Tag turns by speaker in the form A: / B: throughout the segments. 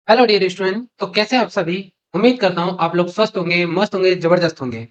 A: Hello dear student. तो कैसे हैं आप सभी। उम्मीद करता हूँ आप लोग स्वस्थ होंगे, मस्त होंगे, जबरदस्त होंगे।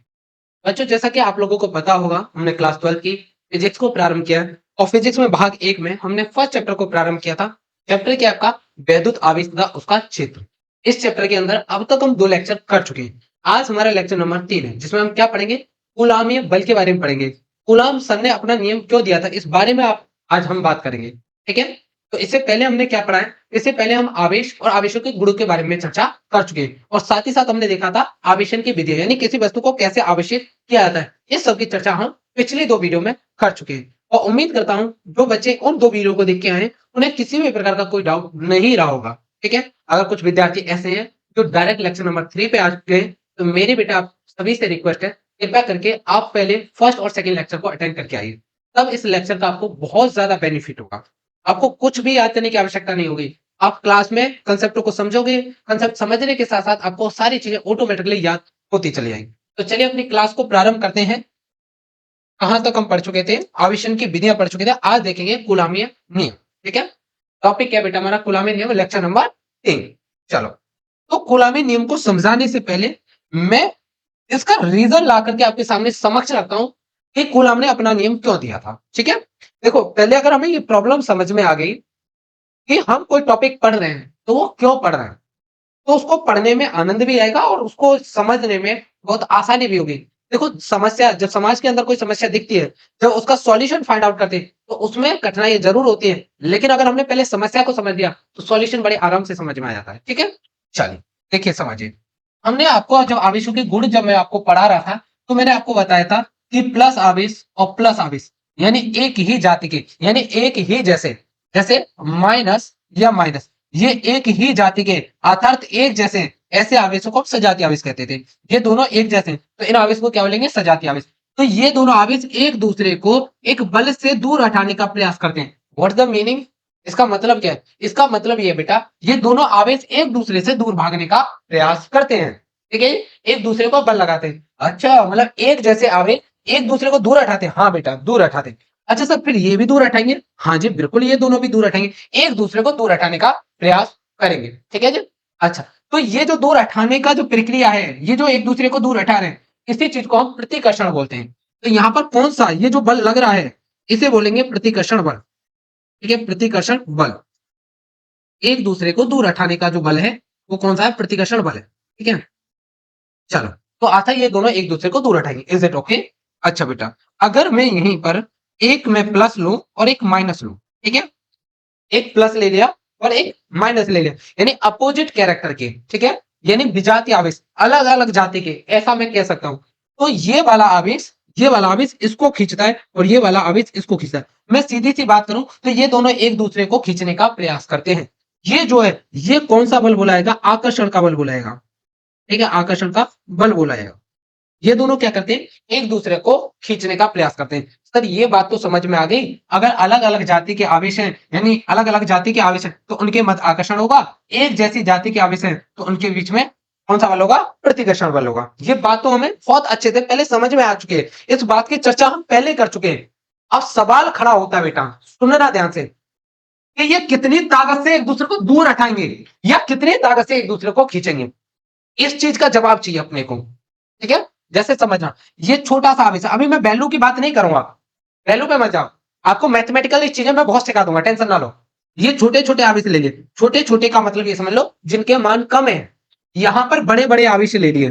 A: बच्चों, जैसा कि आप लोगों को पता होगा, हमने क्लास 12 की फिजिक्स को प्रारंभ किया है और फिजिक्स में भाग एक में हमने फर्स्ट चैप्टर को प्रारंभ किया था। चैप्टर क्या आपका? वैद्युत आवेश तथा उसका क्षेत्र। इस चैप्टर के अंदर अब तक हम 2 लेक्चर कर चुके हैं। आज हमारा लेक्चर नंबर 3 है, जिसमें हम क्या पढ़ेंगे? कूलाम्य बल के बारे में पढ़ेंगे। कूलाम सर ने अपना नियम क्यों दिया था, इस बारे में आप आज हम बात करेंगे। ठीक है। तो इससे पहले हमने क्या पढ़ा है? इससे पहले हम आवेश और आवेशों के गुणों के बारे में चर्चा कर चुके हैं और साथ ही साथ हमने देखा था आवेशन की विधि, यानी किसी वस्तु को कैसे आवेशित किया जाता है। इस सब की चर्चा हम पिछली 2 वीडियो में कर चुके हैं और उम्मीद करता हूं जो बच्चे उन 2 वीडियो को देख के आए हैं, उन्हें किसी भी प्रकार का कोई डाउट नहीं रहा होगा। ठीक है। अगर कुछ विद्यार्थी ऐसे हैं जो डायरेक्ट लेक्चर नंबर 3 पे आ चुके हैं, तो मेरे बेटा आप सभी से रिक्वेस्ट है, कृपया करके आप पहले फर्स्ट और सेकंड लेक्चर को अटेंड करके आइए। तब इस लेक्चर का आपको बहुत ज्यादा बेनिफिट होगा। आपको कुछ भी याद करने की आवश्यकता नहीं होगी। आप क्लास में कंसेप्टों को समझोगे, कंसेप्ट समझने के साथ साथ आपको सारी चीजें ऑटोमेटिकली याद होती चली जाएंगी। तो चलिए अपनी क्लास को प्रारंभ करते हैं। कहां तक हम पढ़ चुके थे? आवेशन की विधियां पढ़ चुके थे। आज देखेंगे कूलाम्य नियम। ठीक है। टॉपिक क्या बेटा हमारा? कूलाम्य नियम, लेक्चर नंबर 3। चलो, तो कूलाम्य नियम को समझाने से पहले मैं इसका रीजन ला करके आपके सामने समक्ष रखता हूं कि कूलाम ने अपना नियम क्यों दिया था। ठीक है। देखो, पहले अगर हमें ये प्रॉब्लम समझ में आ गई कि हम कोई टॉपिक पढ़ रहे हैं तो वो क्यों पढ़ रहे हैं, तो उसको पढ़ने में आनंद भी आएगा और उसको समझने में बहुत आसानी भी होगी। देखो, समस्या जब समाज के अंदर कोई समस्या दिखती है, जब उसका सॉल्यूशन फाइंड आउट करते हैं, तो उसमें कठिनाई जरूर होती है, लेकिन अगर हमने पहले समस्या को समझ लिया तो सॉल्यूशन बड़े आराम से समझ में आ जाता है। ठीक है। चलिए, देखिए, समझिए। हमने आपको जब आवेशों के गुण जब मैं आपको पढ़ा रहा था, तो मैंने आपको बताया था कि प्लस आवेश और प्लस आवेश यानी एक ही जाति के, यानी एक ही जैसे, जैसे माइनस या माइनस, ये एक ही जाति के अर्थात एक जैसे ऐसे आवेशों को हम सजातीय आवेश कहते थे। ये दोनों एक जैसे हैं, तो इन आवेश को क्या बोलेंगे? सजातीय आवेश। तो ये दोनों आवेश एक दूसरे को एक बल से दूर हटाने का प्रयास करते हैं। What the meaning? इसका मतलब क्या है? इसका मतलब ये बेटा, ये दोनों आवेश एक दूसरे से दूर भागने का प्रयास करते हैं। ठीक है। एक दूसरे को बल लगाते हैं। अच्छा, मतलब एक जैसे आवेश एक दूसरे को दूर हटाते हैं। हाँ बेटा, दूर हटाते हैं। अच्छा सर, फिर ये भी दूर हटाएंगे? हाँ जी, बिल्कुल, ये दोनों भी दूर हटाएंगे, एक दूसरे को दूर हटाने का प्रयास करेंगे। ठीक है जी। अच्छा, तो ये जो दूर हटाने का जो प्रक्रिया है, ये जो एक दूसरे को दूर हटा रहे हैं, इसी चीज को हम प्रतिकर्षण बोलते हैं। तो यहाँ पर कौन सा ये जो बल लग रहा है, इसे बोलेंगे प्रतिकर्षण बल। ठीक है, प्रतिकर्षण बल। एक दूसरे को दूर हटाने का जो बल है, वो कौन सा है? प्रतिकर्षण बल है। ठीक है। चलो, तो आता है ये दोनों एक दूसरे को दूर हटाएंगे। Is it okay? अच्छा बेटा, अगर मैं यहीं पर एक में प्लस लूं और एक माइनस लूं, ठीक है, एक प्लस ले लिया और एक माइनस ले लिया, यानी अपोजिट कैरेक्टर के, ठीक है, यानी विजातीय आवेश, अलग अलग जाति के, ऐसा मैं कह सकता हूं। तो ये वाला आवेश इसको खींचता है और ये वाला आवेश इसको खींचता है। मैं सीधी सी बात करूं तो ये दोनों एक दूसरे को खींचने का प्रयास करते हैं। ये जो है, ये कौन सा बल बुलाएगा? आकर्षण का बल बुलाएगा। ठीक है, आकर्षण का बल बुलाएगा। ये दोनों क्या करते हैं? एक दूसरे को खींचने का प्रयास करते हैं। सर, ये बात तो समझ में आ गई। अगर अलग अलग जाति के आवेश हैं, यानी अलग अलग जाति के आवेश हैं, तो उनके मध्य आकर्षण होगा। एक जैसी जाति के आवेश हैं तो उनके बीच में कौन सा बल होगा? प्रतिकर्षण बल होगा। ये बात तो हमें बहुत अच्छे से पहले समझ में आ चुकी है। इस बात की चर्चा हम पहले कर चुके हैं। अब सवाल खड़ा होता है बेटा, सुनना ध्यान से, कि ये कितनी ताकत से एक दूसरे को दूर हटाएंगे या कितनी ताकत से एक दूसरे को खींचेंगे। इस चीज का जवाब चाहिए अपने को। ठीक है। जैसे समझना, ये छोटा सा आवेश है। अभी मैं वैल्यू की बात नहीं करूंगा, वैल्यू पे मत जाओ। आपको मैथमेटिकल चीजें मैं बहुत सिखा दूंगा, टेंशन ना लो। ये छोटे छोटे आवेश ले लिए। छोटे छोटे का मतलब ये समझ लो जिनके मान कम है। यहां पर बड़े बड़े आवेश ले लिए,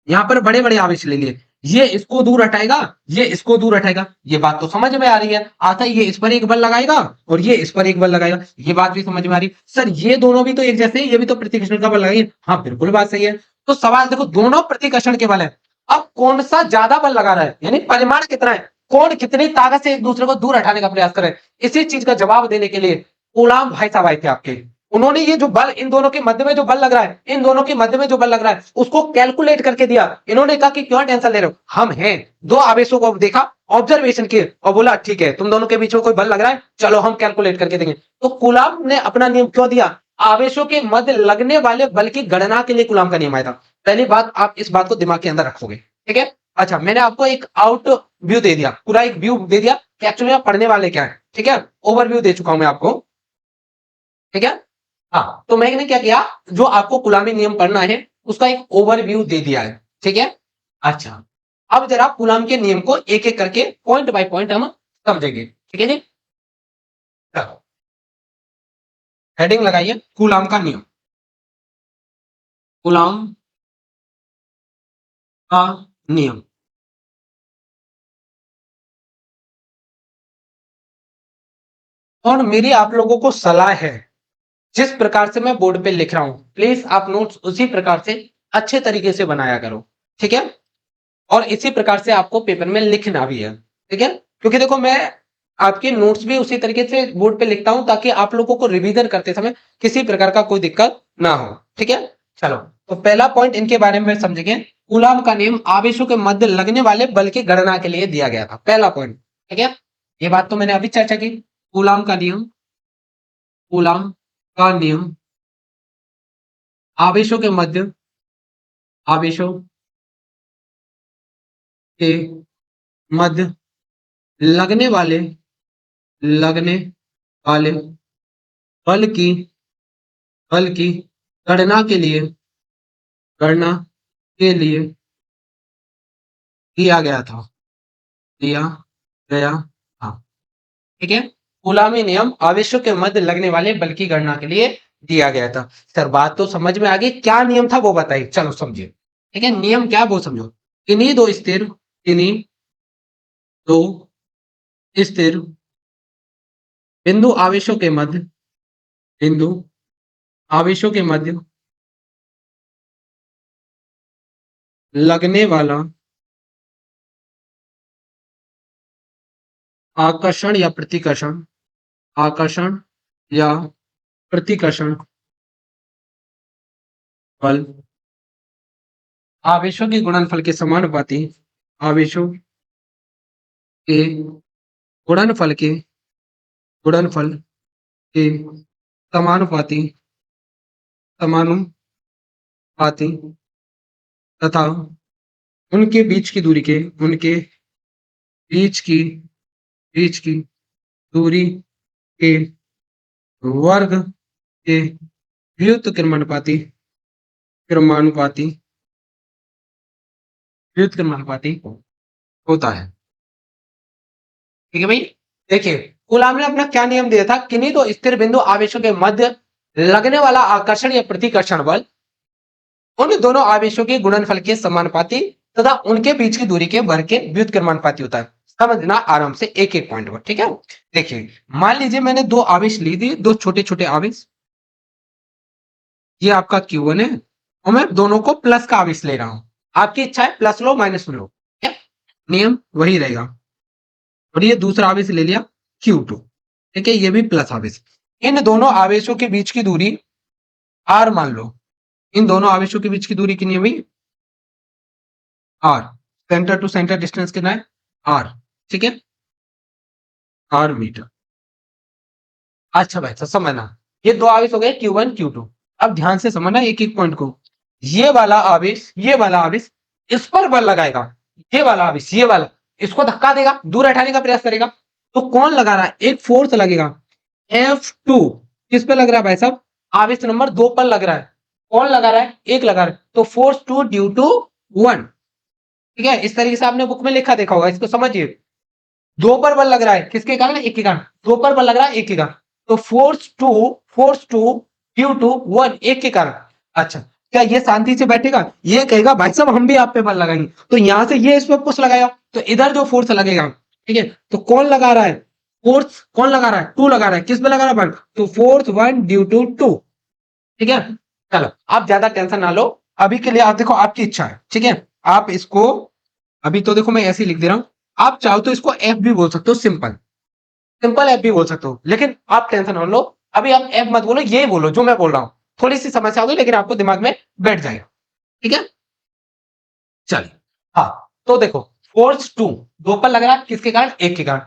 A: यहां पर बड़े बड़े आवेश ले लिए। ये इसको दूर हटाएगा, ये इसको दूर हटाएगा। ये बात तो समझ में आ रही है। आता ये इस पर एक बल लगाएगा और ये इस पर एक बल लगाएगा। ये बात भी समझ में आ रही है। सर, ये दोनों भी तो एक जैसे हैं, ये भी तो प्रतिकर्षण का बल लगाएंगे। हाँ, बिल्कुल बात सही है। तो सवाल देखो, दोनों प्रतिकर्षण के बल है। अब कौन सा ज्यादा बल लगा रहा है, यानी परिमाण कितना है, कौन कितनी ताकत से एक दूसरे को दूर हटाने का प्रयास कर रहे हैं, इसी चीज का जवाब देने के लिए कूलाम भाई साहब आए थे आपके। उन्होंने ये जो बल इन दोनों के मध्य में जो बल लग रहा है, इन दोनों के मध्य में जो बल लग रहा है, उसको कैलकुलेट करके दिया। इन्होंने कहा कि क्यों टेंशन ले रहे हो, हम हैं। दो आवेशों को देखा, ऑब्जर्वेशन किए और बोला ठीक है, तुम दोनों के बीच में कोई बल लग रहा है, चलो हम कैलकुलेट करके देंगे। तो कूलाम ने अपना नियम क्यों दिया? आवेशों के मध्य लगने वाले बल की गणना के लिए कूलाम का नियम आया था। पहली बात, आप इस बात को दिमाग के अंदर रखोगे। ठीक है। अच्छा, मैंने आपको एक आउट व्यू दे दिया, पूरा एक व्यू दे दिया कि एक्चुअली आप पढ़ने वाले क्या है। ठीक है, ओवरव्यू दे चुका हूं मैं आपको। ठीक है। हाँ, तो मैंने क्या किया, जो आपको कुलामी नियम पढ़ना है उसका एक ओवरव्यू दे दिया है। ठीक है, अच्छा, अब जरा कूलाम के नियम को एक एक करके पॉइंट बाय पॉइंट हम समझेंगे। ठीक है जी, हेडिंग लगाइए कूलाम का नियम। कूलाम का नियम। और मेरी आप लोगों को सलाह है, जिस प्रकार से मैं बोर्ड पे लिख रहा हूं प्लीज आप नोट्स उसी प्रकार से अच्छे तरीके से बनाया करो। ठीक है, और इसी प्रकार से आपको पेपर में लिखना भी है। ठीक है, क्योंकि देखो मैं आपके नोट्स भी उसी तरीके से बोर्ड पे लिखता हूं ताकि आप लोगों को रिवीजन करते समय किसी प्रकार का कोई दिक्कत ना हो। ठीक है, चलो, तो पहला पॉइंट इनके बारे में समझेंगे। कूलाम का नियम आवेशों के मध्य लगने वाले बल की गणना के लिए दिया गया था, पहला पॉइंट। ठीक है, ये बात तो मैंने अभी चर्चा की। कूलाम का नियम, कूलाम का नियम आवेशों के मध्य, आवेशों के मध्य लगने वाले, लगने वाले बल की, बल की गणना के लिए, गणना के लिए दिया गया था, दिया गया था। ठीक है, कूलामी नियम आवेशों के मध्य लगने वाले बल की गणना के लिए दिया गया था। सर बात तो समझ में आ गई, क्या नियम था वो बताइए, चलो समझिए। ठीक है, नियम क्या वो समझो। किन्हीं दो स्थिर, किन्हीं दो स्थिर बिंदु आवेशों के मध्य, बिंदु आवेशों के मध्य लगने वाला आकर्षण या प्रतिकर्षण, आकर्षण या प्रतिकर्षण बल आवेशों के गुणनफल के समानुपाती, आवेशों के गुणनफल के, गुणनफल के समानुपाती, समानुपाती तथा उनके बीच की दूरी के, उनके बीच की, बीच की दूरी के वर्ग के व्युत्क्रमानुपाती, क्रमानुपाती, व्युत्क्रमानुपाती होता है। ठीक है भाई, देखिए कूलाम ने अपना क्या नियम दिया था, किन्हीं तो स्थिर बिंदु आवेशों के मध्य लगने वाला आकर्षण या प्रतिकर्षण बल उन दोनों आवेशों के गुणनफल के समानुपाती तथा उनके बीच की दूरी के वर्ग के व्युत्क्रमानुपाती होता है। समझना आराम से एक एक पॉइंट पर। ठीक है, देखिए मान लीजिए मैंने दो आवेश ली थी, दो छोटे छोटे आवेश, ये आपका Q1 है और मैं दोनों को प्लस का आवेश ले रहा हूं। आपकी इच्छा है प्लस लो माइनस लो, नियम वही रहेगा। और ये दूसरा आवेश ले लिया Q2, ठीक है, ये भी प्लस आवेश। इन दोनों आवेशों के बीच की दूरी R मान लो, इन दोनों आवेशों के बीच की दूरी कितनी हुई, R, centre to centre distance कितना है R, ठीक है, R मीटर। अच्छा भाई, तो समझना ये दो आवेश हो गए Q1 Q2। अब ध्यान से समझना एक एक पॉइंट को। ये वाला आवेश, ये वाला आवेश इस पर बल लगाएगा, ये वाला आवेश, ये वाला इसको धक्का देगा, दूर हटाने का प्रयास करेगा। तो कौन लगा रहा है, एक फोर्स लगेगा F2, किस पे लग रहा है भाई साहब, आवेश नंबर 2 पर लग रहा है। कौन लगा रहा है, एक लगा रहा है, तो फोर्स 2 ड्यू टू 1। ठीक है, इस तरीके से आपने बुक में लिखा देखा होगा, इसको समझिए। 2 पर बल लग रहा है, किसके कारण, एक के कारण। 2 पर बल लग रहा है, एक के कारण, तो फोर्स टू ड्यू टू 1, एक के कारण। अच्छा, क्या ये शांति से बैठेगा, ये कहेगा भाई साहब हम भी आप पे बल लगाएंगे, तो यहां से ये इस पे पुश लगाया, तो इधर जो फोर्स लगेगा, ठीक है, तो कौन लगा रहा है, फोर्स कौन लगा रहा है, 2 लगा रहा है, किस पे लगा रहा है बल, तो फोर्स 1 ड्यू टू 2। ठीक है, चलो आप ज्यादा टेंशन ना लो, अभी के लिए आप देखो आपकी इच्छा है। ठीक है, आप इसको अभी तो देखो मैं ऐसे ही लिख दे रहा हूं, आप चाहो तो इसको एफ भी बोल सकते हो, सिंपल, सिंपल एफ भी बोल सकते हो, लेकिन आप टेंशन ना लो, अभी आप एफ मत बोलो, ये बोलो जो मैं बोल रहा हूं। थोड़ी सी समस्या होगी लेकिन आपको दिमाग में बैठ जाएगा। ठीक है, चलिए, हाँ, तो देखो फोर्स 2 2 पर लग रहा है, किसके कारण, एक के कारण।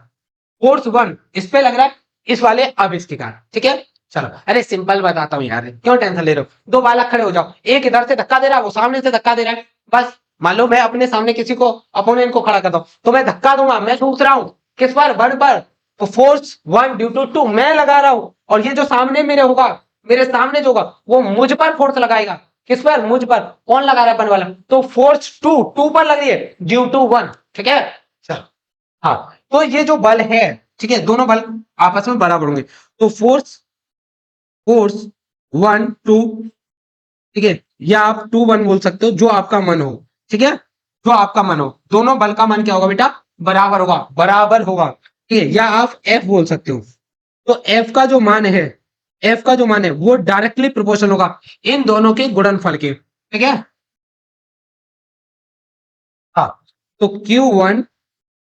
A: फोर्स 1 इस पे लग रहा है, इस वाले अब इसके कारण। ठीक है, चलो, अरे सिंपल बताता हूं यार, क्यों टेंशन ले रहे हो, दो बालक खड़े हो जाओ, एक इधर से धक्का दे रहा है, वो सामने से धक्का दे रहा है, बस मान लो मैं अपने सामने किसी को, अपोनेंट को खड़ा करता हूं, तो मैं धक्का दूंगा, मैं दूसरा हूं, किस पर, बल पर, तो फोर्स 1 ड्यू टू 2 मैं लगा रहा हूं, और ये जो सामने मेरे होगा मेरे सामने जो होगा वो मुझ पर फोर्स लगाएगा। किस पर? मुझ पर। कौन लगा रहा है? 1 वाला। तो फोर्स टू पर लग रही है ड्यू टू 1। ठीक है, चल। हाँ, तो ये जो बल है, ठीक है, दोनों बल आपस में बराबर होंगे। तो फोर्स फोर्स 1 2, ठीक है, या आप 2 1 बोल सकते हो, जो आपका मन हो। ठीक है, जो आपका मन हो। दोनों बल का मन क्या होगा बेटा? बराबर होगा, बराबर होगा। ठीक है, या आप एफ बोल सकते हो। तो एफ का जो मान है, एफ का जो मान है वो डायरेक्टली प्रोपोर्शनल होगा इन दोनों के गुणनफल के। ठीक है, हाँ। तो Q1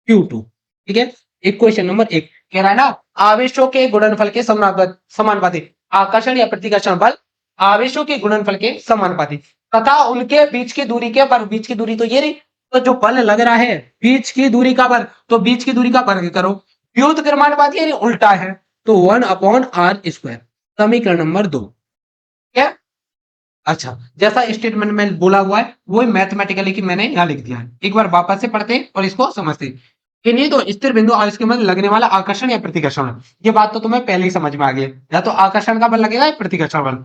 A: Q2, ठीक है। इक्वेशन नंबर 1 कह रहा है ना, आवेशों के गुणनफल के समानुपाती। आकर्षण या प्रतिकर्षण बल आवेशों के गुणनफल के समानुपाती तथा उनके बीच की दूरी के पर, बीच की दूरी तो ये रही। तो जो बल लग रहा है बीच की दूरी का बल, तो बीच की दूरी का वर्ग करो। व्युत्क्रमानुपाती यानी उल्टा है, तो 1/r²। समीकरण नंबर 2। क्या? अच्छा, जैसा स्टेटमेंट में बोला हुआ है वही मैथमेटिकली की मैंने यहाँ लिख दिया है। एक बार वापस से पढ़ते हैं और इसको समझते हैं कि नहीं। तो स्थिर बिंदु और इसके मध्य लगने वाला आकर्षण या प्रतिकर्षण बल, ये बात तो तुम्हें पहले ही समझ में आ गई है। या तो आकर्षण का बल लगेगा या प्रतिकर्षण बल।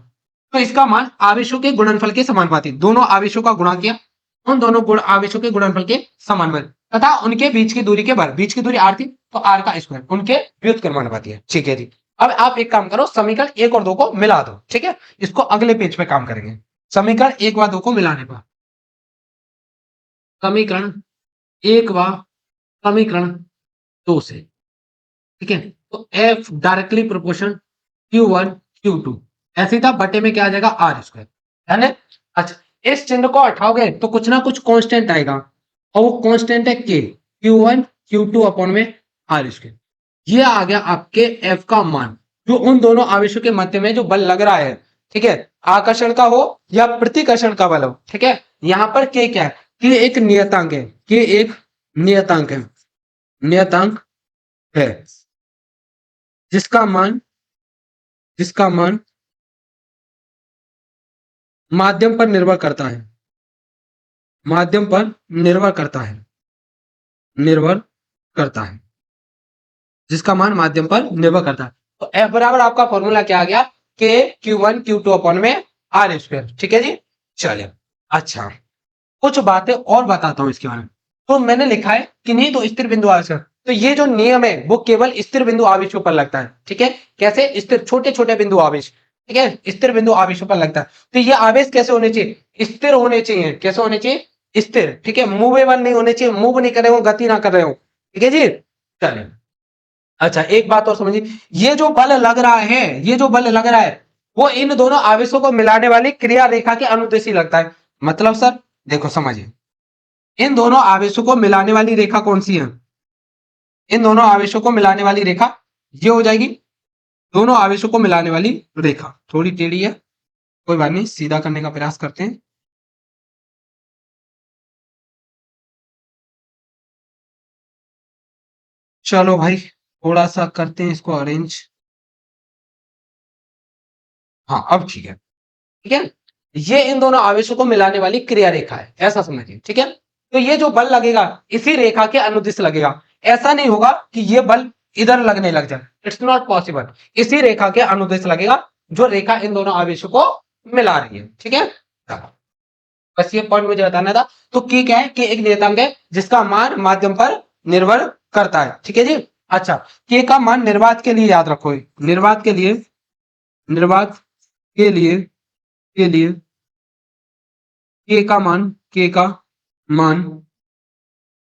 A: तो इसका मान आवेशों के गुणनफल के समानुपाती, दोनों आवेशों का गुणा किया, उन दोनों आवेशों के गुणनफल के समानुपाती तथा उनके बीच की दूरी के बराबर। बीच की दूरी आर थी तो आर का स्क्वायर उनके व्युत्क्रमानुपाती है। ठीक है जी। अब आप एक काम करो, समीकरण 1 और 2 को मिला दो। ठीक है, इसको अगले पेज पे काम करेंगे। समीकरण 1 व 2 को मिलाने पर, समीकरण 1 व समीकरण 2 से, ठीक है, तो F directly proportion Q1 Q2 ऐसे था, बटे में क्या आ जाएगा? r², है ना। अच्छा, इस चिन्ह को हटाओगे तो कुछ ना कुछ कांस्टेंट आएगा और वो कांस्टेंट है k, Q1 Q2 अपॉन में r²। ये आ गया आपके f का मान, जो उन दोनों आवेशों के मध्य में जो बल लग रहा है, ठीक है, आकर्षण का हो या प्रतिकर्षण का बल हो। ठीक है, यहां पर k क्या है? k एक नियतांक है, k एक नियतांक है, नियतांक है, जिसका मान, जिसका मान माध्यम पर निर्भर करता है, माध्यम पर निर्भर करता है, निर्भर करता है, जिसका मान माध्यम पर निर्भर करता है। तो F बराबर आपका फॉर्मूला क्या आ गया? K Q1 Q2 अपॉन में r²। ठीक है जी, चलिए। अच्छा, कुछ बातें और बताता हूं इसके बारे में। तो मैंने लिखा है कि नहीं तो स्थिर बिंदु आवेश, तो ये जो नियम है वो केवल स्थिर बिंदु आवेशों पर लगता है। ठीक है, कैसे? स्थिर छोटे छोटे बिंदु आवेश, ठीक है, स्थिर बिंदु आवेशों पर लगता है। तो ये आवेश कैसे होने चाहिए? स्थिर होने चाहिए। कैसे होने चाहिए? स्थिर। ठीक है, मूवेबल नहीं होने चाहिए, मूव नहीं कर रहे हो, गति ना कर रहे हो। ठीक है जी, चलिए। अच्छा, एक बात और समझिए, ये जो बल लग रहा है, ये जो बल लग रहा है वो इन दोनों आवेशों को मिलाने वाली क्रिया रेखा के अनुदेशी लगता है। मतलब सर देखो समझिए, इन दोनों आवेशों को मिलाने वाली रेखा कौन सी है? इन दोनों आवेशों को मिलाने वाली रेखा ये हो जाएगी। दोनों आवेशों को मिलाने वाली रेखा थोड़ी टेढ़ी है, कोई बात नहीं, सीधा करने का प्रयास करते हैं। चलो भाई, थोड़ा सा करते हैं इसको अरेंज। हाँ, अब ठीक है। ठीक है, ये इन दोनों आवेशों को मिलाने वाली क्रिया रेखा है, ऐसा समझिए। ठीक है, तो ये जो बल लगेगा इसी रेखा के अनुदिश लगेगा। ऐसा नहीं होगा कि ये बल इधर लगने लग जाए, इट्स नॉट पॉसिबल। इसी रेखा के अनुदिश लगेगा जो रेखा इन दोनों आवेशों को मिला रही है। ठीक है, बस ये पॉइंट मुझे बताना था। तो की क्या है? कि एक नियतांक है जिसका मान माध्यम पर निर्भर करता है। ठीक है जी। अच्छा, के का मान निर्वात के लिए याद रखो, निर्वात के लिए, निर्वात के लिए, के लिए के का मान, के का मान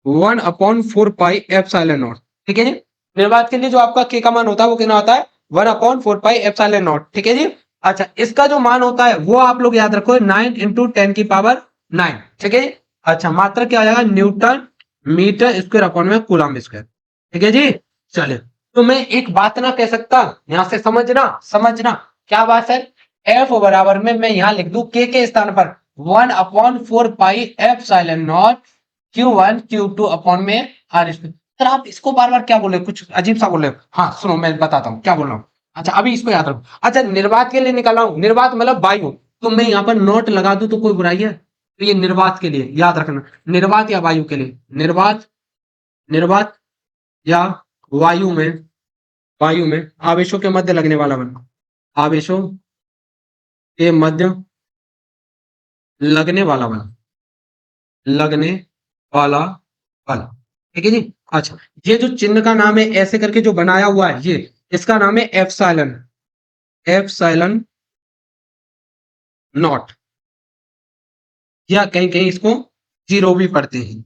A: 1/4πε0। ठीक है जी, निर्वात के लिए जो आपका के का मान होता है वो कितना होता है? 1/4πε0। ठीक है जी। अच्छा, इसका जो मान होता है वो आप लोग याद रखो 9 × 10⁹ ठीक है जी। अच्छा, मात्रा क्या आ जाएगा? न्यूटन मीटर स्क्वायर अपॉन में कूलम स्क्वायर। ठीक है जी, चलिए। तो मैं एक बात ना कह सकता, यहां से समझना, समझना क्या बात है। एफ बराबर में मैं यहां लिख दूं के स्थान पर 1/4πε0 Q1 Q2 अपॉन में r²। सर आप इसको बार बार क्या बोले, कुछ अजीब सा बोले। हाँ सुनो, मैं बताता हूँ क्या बोल रहा हूँ। अच्छा, अभी इसको याद रखो। अच्छा, निर्वात के लिए निकाला हूं, निर्वात मतलब वायु, तो मैं यहाँ पर नोट लगा दूं तो कोई बुराई है? तो ये निर्वात के लिए याद रखना, निर्वात या वायु के लिए, निर्वात, निर्वात या वायु में, वायु में आवेशों के मध्य लगने वाला बल, आवेशों ये मध्यम लगने वाला बल, लगने वाला बल, ठीक है जी। अच्छा, ये जो चिन्ह का नाम है ऐसे करके जो बनाया हुआ है, ये इसका नाम है एप्सिलॉन, एप्सिलॉन नॉट, या कहीं कहीं इसको जीरो भी पढ़ते हैं,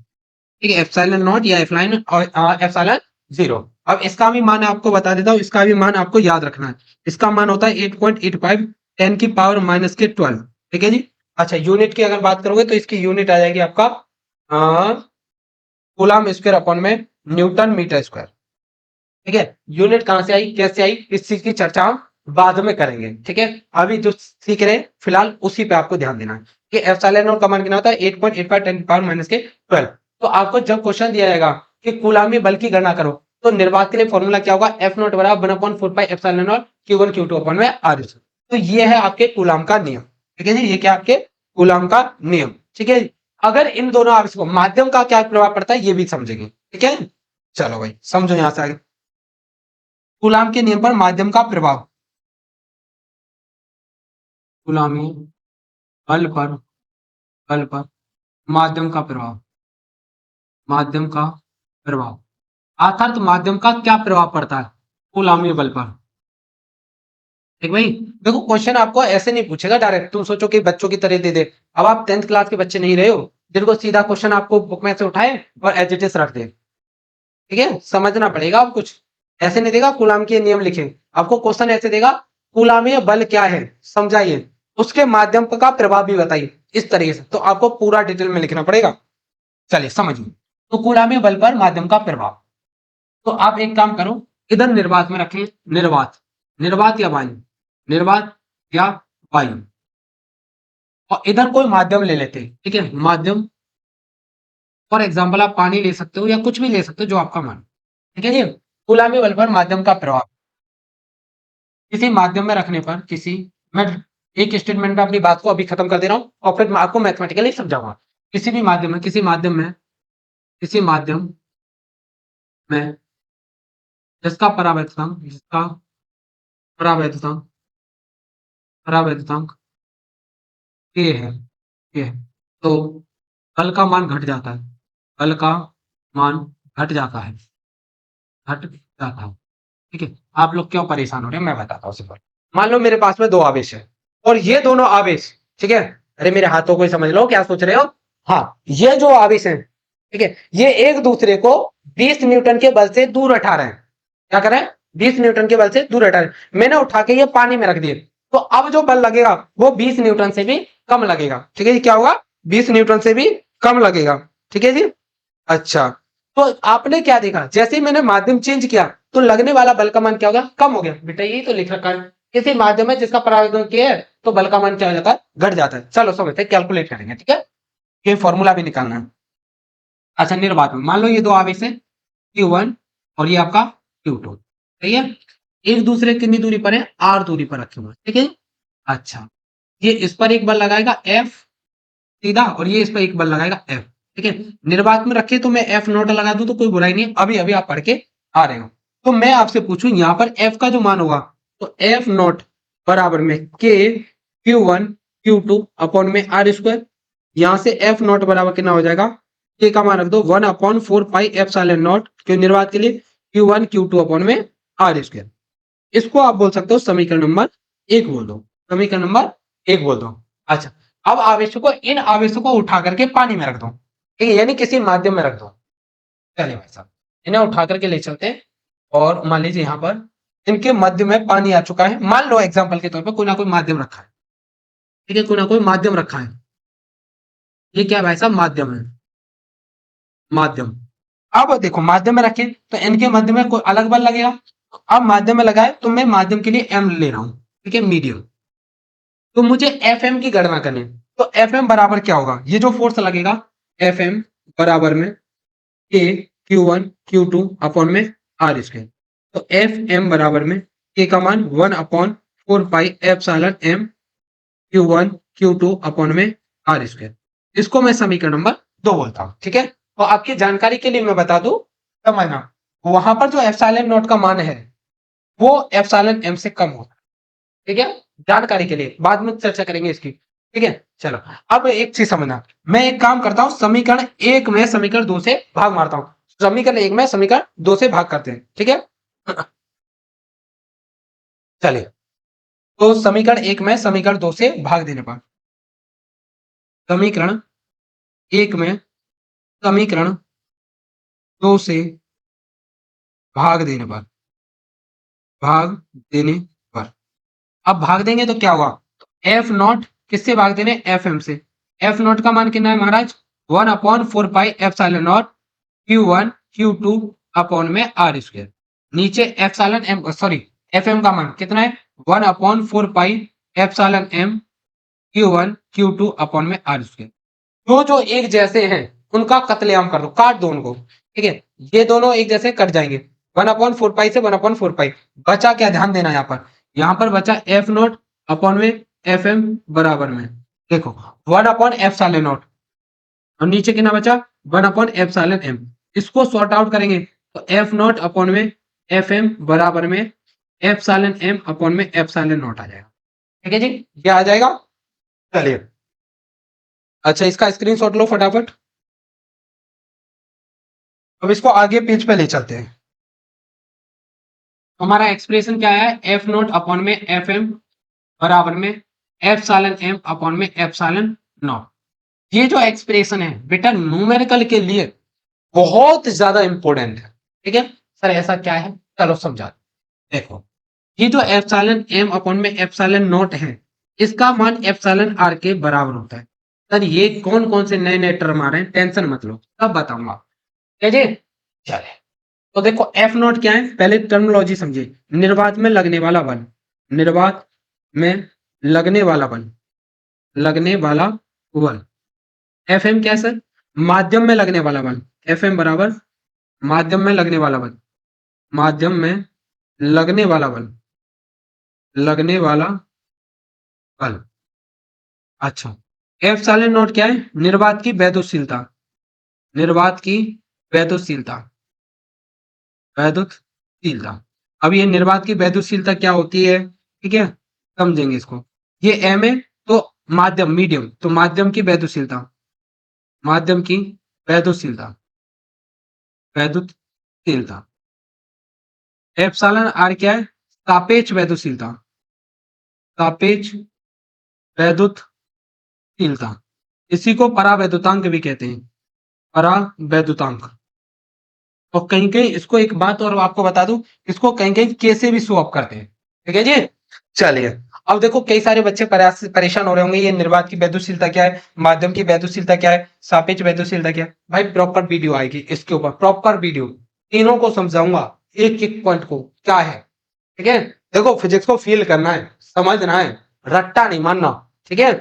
A: ठीक है, एप्सिलॉन नॉट या एप्सिलॉन और एप्सिलॉन जीरो। अब इसका भी मान आपको बता देता हूँ, इसका भी मान आपको याद रखना है। इसका मान होता है 8.85 10 की पावर माइनस के 12, ठीक है जी। अच्छा, यूनिट की अगर बात करोगे तो इसकी यूनिट आ जाएगी आपका कूलम स्क्वायर अपॉन में न्यूटन मीटर स्क्वायर, ठीक है। यूनिट कहां से आई, कैसे आई, इस चीज की चर्चा हम बाद में करेंगे, ठीक है। अभी जो सीख रहे हैं फिलहाल उसी पे आपको ध्यान देना है कि एप्सिलॉन नॉट का मान कितना होता है 8.85 10 की पावर माइनस के 12। तो आपको जब क्वेश्चन दिया जाएगा कि कूलामी बल की गणना करो, तो निर्वात के लिए फॉर्मूला क्या होगा, एफ नॉट बराबर 1/4 pi epsilon nought Q1 Q2 upon में आर। तो ये है आपके कूलाम का नियम, ठीक है जी। ये क्या आपके कूलाम का नियम, ठीक है। अगर इन दोनों आवेशों माध्यम का क्या प्रभाव पड़ता है ये भी समझेंगे, ठीक है। चलो भाई समझो यहां से आगे कूलाम के नियम पर माध्यम का प्रभाव, कूलामी बल पर, बल पर माध्यम का प्रभाव, माध्यम का प्रभाव, अर्थात माध्यम का क्या प्रभाव पड़ता है कूलामी बल पर, ठीक भाई। देखो क्वेश्चन आपको ऐसे नहीं पूछेगा डायरेक्ट, तुम सोचो कि बच्चों की तरह दे दे। अब आप 10th क्लास के बच्चे नहीं रहे हो जिनको सीधा क्वेश्चन आपको बुक में से उठाए और एज इट इज रख दे, ठीक है। समझना पड़ेगा, आप कुछ ऐसे नहीं देगा कूलाम के नियम लिखे, आपको क्वेश्चन ऐसे देगा कूलामीय बल क्या है समझाइए, उसके माध्यम का प्रभाव भी बताइए, इस तरीके से। तो आपको पूरा डिटेल में लिखना पड़ेगा। चलिए समझिए, तो कूलामीय बल पर माध्यम का प्रभाव। तो आप एक काम करो, इधर निर्वात में रखें, निर्वात, निर्वात या वायु, निर्वात या वायु, और इधर कोई माध्यम ले लेते हैं, ठीक है। माध्यम फॉर एग्जाम्पल आप पानी ले सकते हो या कुछ भी ले सकते हो जो आपका मन, ठीक है जी। कूलामी बल पर माध्यम का प्रभाव, किसी माध्यम में रखने पर, किसी, मैं एक स्टेटमेंट में अपनी बात को अभी खत्म कर दे रहा हूं और फिर मैं आपको मैथमेटिकली समझाऊंगा। किसी भी माध्यम में, किसी माध्यम में, किसी माध्यम में जिसका परावैद्युतांक, जिसका परावैद्युतांक, परावैद्युतांक k है, k है, तो बल का मान घट जाता है, बल का मान घट जाता है, घट जाता है, ठीक है। आप लोग क्यों परेशान हो रहे हैं मैं बताता हूँ सिंपल। मान लो मेरे पास में दो आवेश है और ये दोनों आवेश, ठीक है, अरे मेरे हाथों को ही समझ लो क्या सोच रहे हो। हाँ, ये जो आवेश है, ठीक है, ये एक दूसरे को 20 न्यूटन के बल से दूर हटा रहे हैं। क्या करें, 20 न्यूटन के बल से दूर हटा रहे हैं। मैंने उठा के ये पानी में रख दिए, तो अब जो बल लगेगा वो 20 न्यूटन से भी कम लगेगा, ठीक है जी। क्या होगा, 20 न्यूटन से भी कम लगेगा, ठीक है जी। अच्छा, तो आपने क्या देखा, जैसे ही मैंने माध्यम चेंज किया तो लगने वाला बल का मान क्या हो गया, कम हो गया। बेटा यही तो लिख रखा है, किसी माध्यम में जिसका परावर्तन किया है तो बल का मान क्या हो जाता है, घट जाता है। चलो समझते हैं, कैलकुलेट करेंगे, ठीक है। ये फॉर्मूला भी निकालना है। अच्छा, निर्वात में मान लो ये दो आवेश है Q1 और ये आपका Q2, सही है। एक दूसरे कितनी दूरी पर है, R दूरी पर रखे हुए, ठीक है। अच्छा, ये इस पर एक बल लगाएगा F सीधा, और ये इस पर एक बल लगाएगा F, ठीक है। निर्वात में रखे तो मैं F नॉट लगा दूं तो कोई बुराई नहीं, अभी अभी आप पढ़ के आ रहे हो। तो मैं आपसे पूछूं यहाँ पर F का जो मान होगा, तो F नॉट बराबर में K Q1 Q2 अपॉन में R स्क्वायर। यहां से F नॉट बराबर कितना हो जाएगा, K का मान रख दो 1/4 पाई एप्सिलॉन नॉट, क्यों निर्वात के लिए Q1 Q2 अपॉन में R स्क्वायर। इसको आप बोल सकते हो समीकरण नंबर 1 बोल दो, समीकरण नंबर 1 बोल दो। अच्छा, अब आवेशों को, इन आवेशों को उठा करके पानी में रख दो, ठीक है, यानी किसी माध्यम में रख दो। चलिए भाई साहब, इन्हें उठा करके ले चलते हैं, और मान लीजिए यहाँ पर इनके मध्य में पानी आ चुका है। मान लो एग्जाम्पल के तौर पर कोई ना कोई माध्यम रखा है, ठीक है, कोई ना कोई माध्यम रखा है। ये क्या है भाई साहब, माध्यम है, माध्यम। अब देखो माध्यम में रखे तो इनके मध्य में कोई अलग बल लगेगा। अब माध्यम में लगाए तो मैं माध्यम के लिए एम ले रहा हूं, ठीक है, मीडियम। तो मुझे एफ एम की गणना करनी है, तो एफ एम बराबर क्या होगा, ये जो फोर्स लगेगा एफ एम बराबर में के Q1 Q2 अपॉन में आर स्क्वायर। तो एफ एम बराबर में के का मान 1/4 pi epsilon M Q1 Q2 upon में आर स्क्वायर। इसको मैं समीकरण नंबर 2 बोलता हूं, ठीक है। और आपकी जानकारी के लिए मैं बता दूं, समझना, वहां पर जो एप्सिलॉन नॉट का मान है वो एप्सिलॉन एम से कम होता है, ठीक है। जानकारी के लिए, बाद में चर्चा करेंगे इसकी, ठीक है। चलो, अब एक चीज समझना, मैं एक काम करता हूं, समीकरण 1 में समीकरण 2 से भाग मारता हूं। समीकरण 1 में समीकरण 2 से भाग करते हैं, ठीक है। चलिए, तो समीकरण 1 में समीकरण 2 से भाग देने पर, समीकरण 1 में समीकरण 2 से भाग देने पर, भाग देने पर, अब भाग देंगे तो क्या हुआ, एफ नॉट किससे भाग देने, एफ एम से। एफ नॉट का मान कितना है महाराज, 1/4 pi epsilon nought Q1 Q2 upon में आर स्क्वायर। नीचे epsilon M, sorry, F M का मान कितना है, 1/4 pi epsilon M Q1 Q2 upon में आर स्क्वायर। जो एक जैसे हैं उनका कत्लेआम कर दो, काट दो उनको, ठीक है। ये दोनों एक जैसे कट जाएंगे, 1/4 पाई से 1/4 पाई, बचा क्या, ध्यान देना, यहाँ पर बचा एफ नॉट अपॉन में एफ एम बराबर में, देखो 1/एप्सिलॉन नॉट, और नीचे कितना बचा, 1/एप्सिलॉन एम। इसको सॉर्ट आउट करेंगे तो एफ नॉट अपॉन में एफ एम बराबर में एप्सिलॉन एम अपॉन में एप्सिलॉन नॉट आ जाएगा, ठीक है जी, ये आ जाएगा। चलिए, अच्छा, इसका स्क्रीनशॉट लो फटाफट। अब इसको आगे पेज पे ले चलते हैं। हमारा एक्सप्रेशन क्या है, एफ नॉट अपॉन में एफ एम बराबर में एप्सिलॉन एम अपॉन में एप्सिलॉन नॉट। ये जो एक्सप्रेशन है बेटा न्यूमेरिकल के लिए बहुत ज्यादा इंपॉर्टेंट है, ठीक है। सर ऐसा क्या है, चलो समझा। देखो, ये जो एप्सिलॉन एम अपॉन में एप्सिलॉन नॉट है, इसका मान एप्सिलॉन आर के बराबर होता है। सर ये कौन कौन से नए नए टर्म आ रहे हैं, टेंशन मत लो, सब बताऊंगा, ठीक है जी। चले, तो देखो एफ नॉट क्या है, पहले टर्मिनोलॉजी समझिए, निर्वात में लगने वाला बल, निर्वात में लगने वाला बल, लगने वाला बल। एफ एम क्या है सर, माध्यम में लगने वाला बल, एफ एम बराबर माध्यम में लगने वाला बल, माध्यम में लगने वाला बल, लगने वाला बल। अच्छा, एप्सिलॉन नॉट क्या है, निर्वात की वैद्युतशीलता, निर्वात की वैद्युतशीलता, वैद्युतशीलता। अब ये निर्वात की वैद्युतशीलता क्या होती है, ठीक है, समझेंगे इसको। ये एम है तो माध्यम, मीडियम, तो माध्यम की वैद्युतशीलता, माध्यम की वैद्युतशीलता, वैद्युतशीलता। एप्सिलॉन आर क्या है, सापेक्ष वैद्युतशीलता, सापेक्ष वैद्युतशीलता। इसी को परावैद्युतांक भी कहते हैं, परावैद्युतांक। और कहीं कहीं इसको एक बात और आपको बता दूं, इसको कहीं कहीं के से भी शो अप करते हैं, ठीक है जी। चलिए, अब देखो कई सारे बच्चे परेशान हो रहे होंगे, ये निर्वात की वैद्युतशीलता क्या है, माध्यम की वैद्युतशीलता क्या है, सापेक्ष वैद्युतशीलता क्या है। भाई प्रॉपर वीडियो आएगी इसके ऊपर, प्रॉपर वीडियो, तीनों को समझाऊंगा, एक एक पॉइंट को क्या है, ठीक है। देखो फिजिक्स को फील करना है, समझना है, रट्टा नहीं मानना, ठीक है।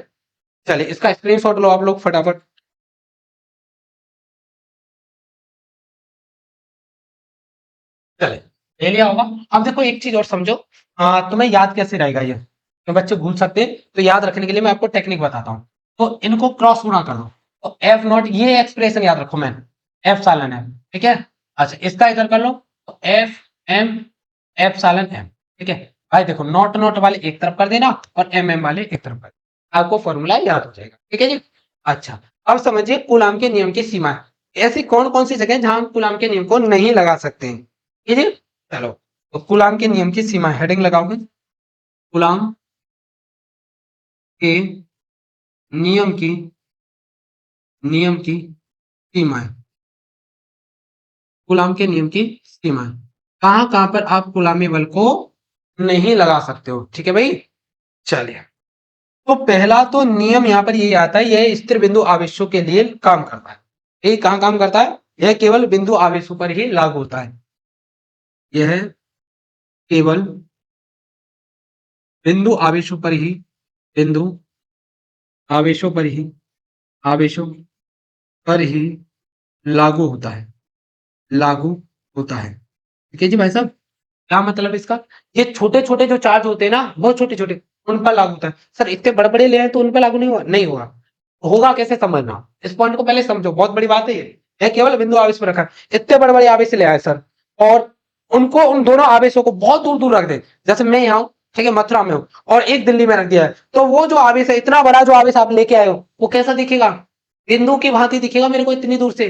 A: चलिए, इसका स्क्रीनशॉट लो आप लोग फटाफट। चले, ले लिया होगा। अब देखो एक चीज और समझो, तुम्हें याद कैसे रहेगा ये, तो बच्चे भूल सकते हैं, तो याद रखने के लिए मैं आपको टेक्निक बताता हूँ। तो इनको क्रॉस गुणा कर दो, तो एफ नॉट, ये एक्सप्रेशन याद रखो, मैंने एफ सालन एम, ठीक है। अच्छा, इसका इधर कर लो, तो एफ एम एफ सालन एम, ठीक है। भाई देखो, नॉट नॉट वाले एक तरफ कर देना और एम एम वाले एक तरफ कर देना, आपको फॉर्मूला याद हो जाएगा, ठीक है जी। अच्छा, अब समझिए कूलाम के नियम की सीमा, ऐसी कौन कौन सी जगह जहां हम कूलाम के नियम को नहीं लगा सकते हैं, ठीक है। चलो, तो कूलाम के नियम की सीमा, हेडिंग लगाओगे, कूलाम के नियम की सीमाएं, कूलाम के नियम की सीमाएं, कहां कहां पर आप कूलामी बल को नहीं लगा सकते हो, ठीक है भाई। चलिए, तो पहला तो नियम यहां पर यही आता है, यह स्थिर बिंदु आवेशों के लिए काम करता है। ये कहां काम करता है, यह केवल बिंदु आवेशों पर ही लागू होता है, यह केवल बिंदु आवेशों पर ही, बिंदु आवेशों पर ही, आवेशों पर ही लागू होता है, लागू होता है, ठीक है जी भाई साहब। क्या मतलब इसका, ये छोटे छोटे जो चार्ज होते हैं ना, बहुत छोटे छोटे, उन पर लागू होता है। सर इतने बड़े बड़े ले आए तो उन पर लागू नहीं हुआ, नहीं होगा, होगा कैसे समझना, इस पॉइंट को पहले समझो, बहुत बड़ी बात है ये। यह केवल बिंदु आवेश पर रखा है, इतने बड़े बड़े आवेश ले आए सर, और उनको, उन दोनों आवेशों को बहुत दूर दूर रख दे, जैसे मैं यहाँ हूं, ठीक है, मथुरा में हो और एक दिल्ली में रख दिया है, तो वो जो आवेश है, इतना बड़ा जो आवेश आप लेके आए हो, वो कैसा दिखेगा? बिंदु की भांति दिखेगा मेरे को इतनी दूर से,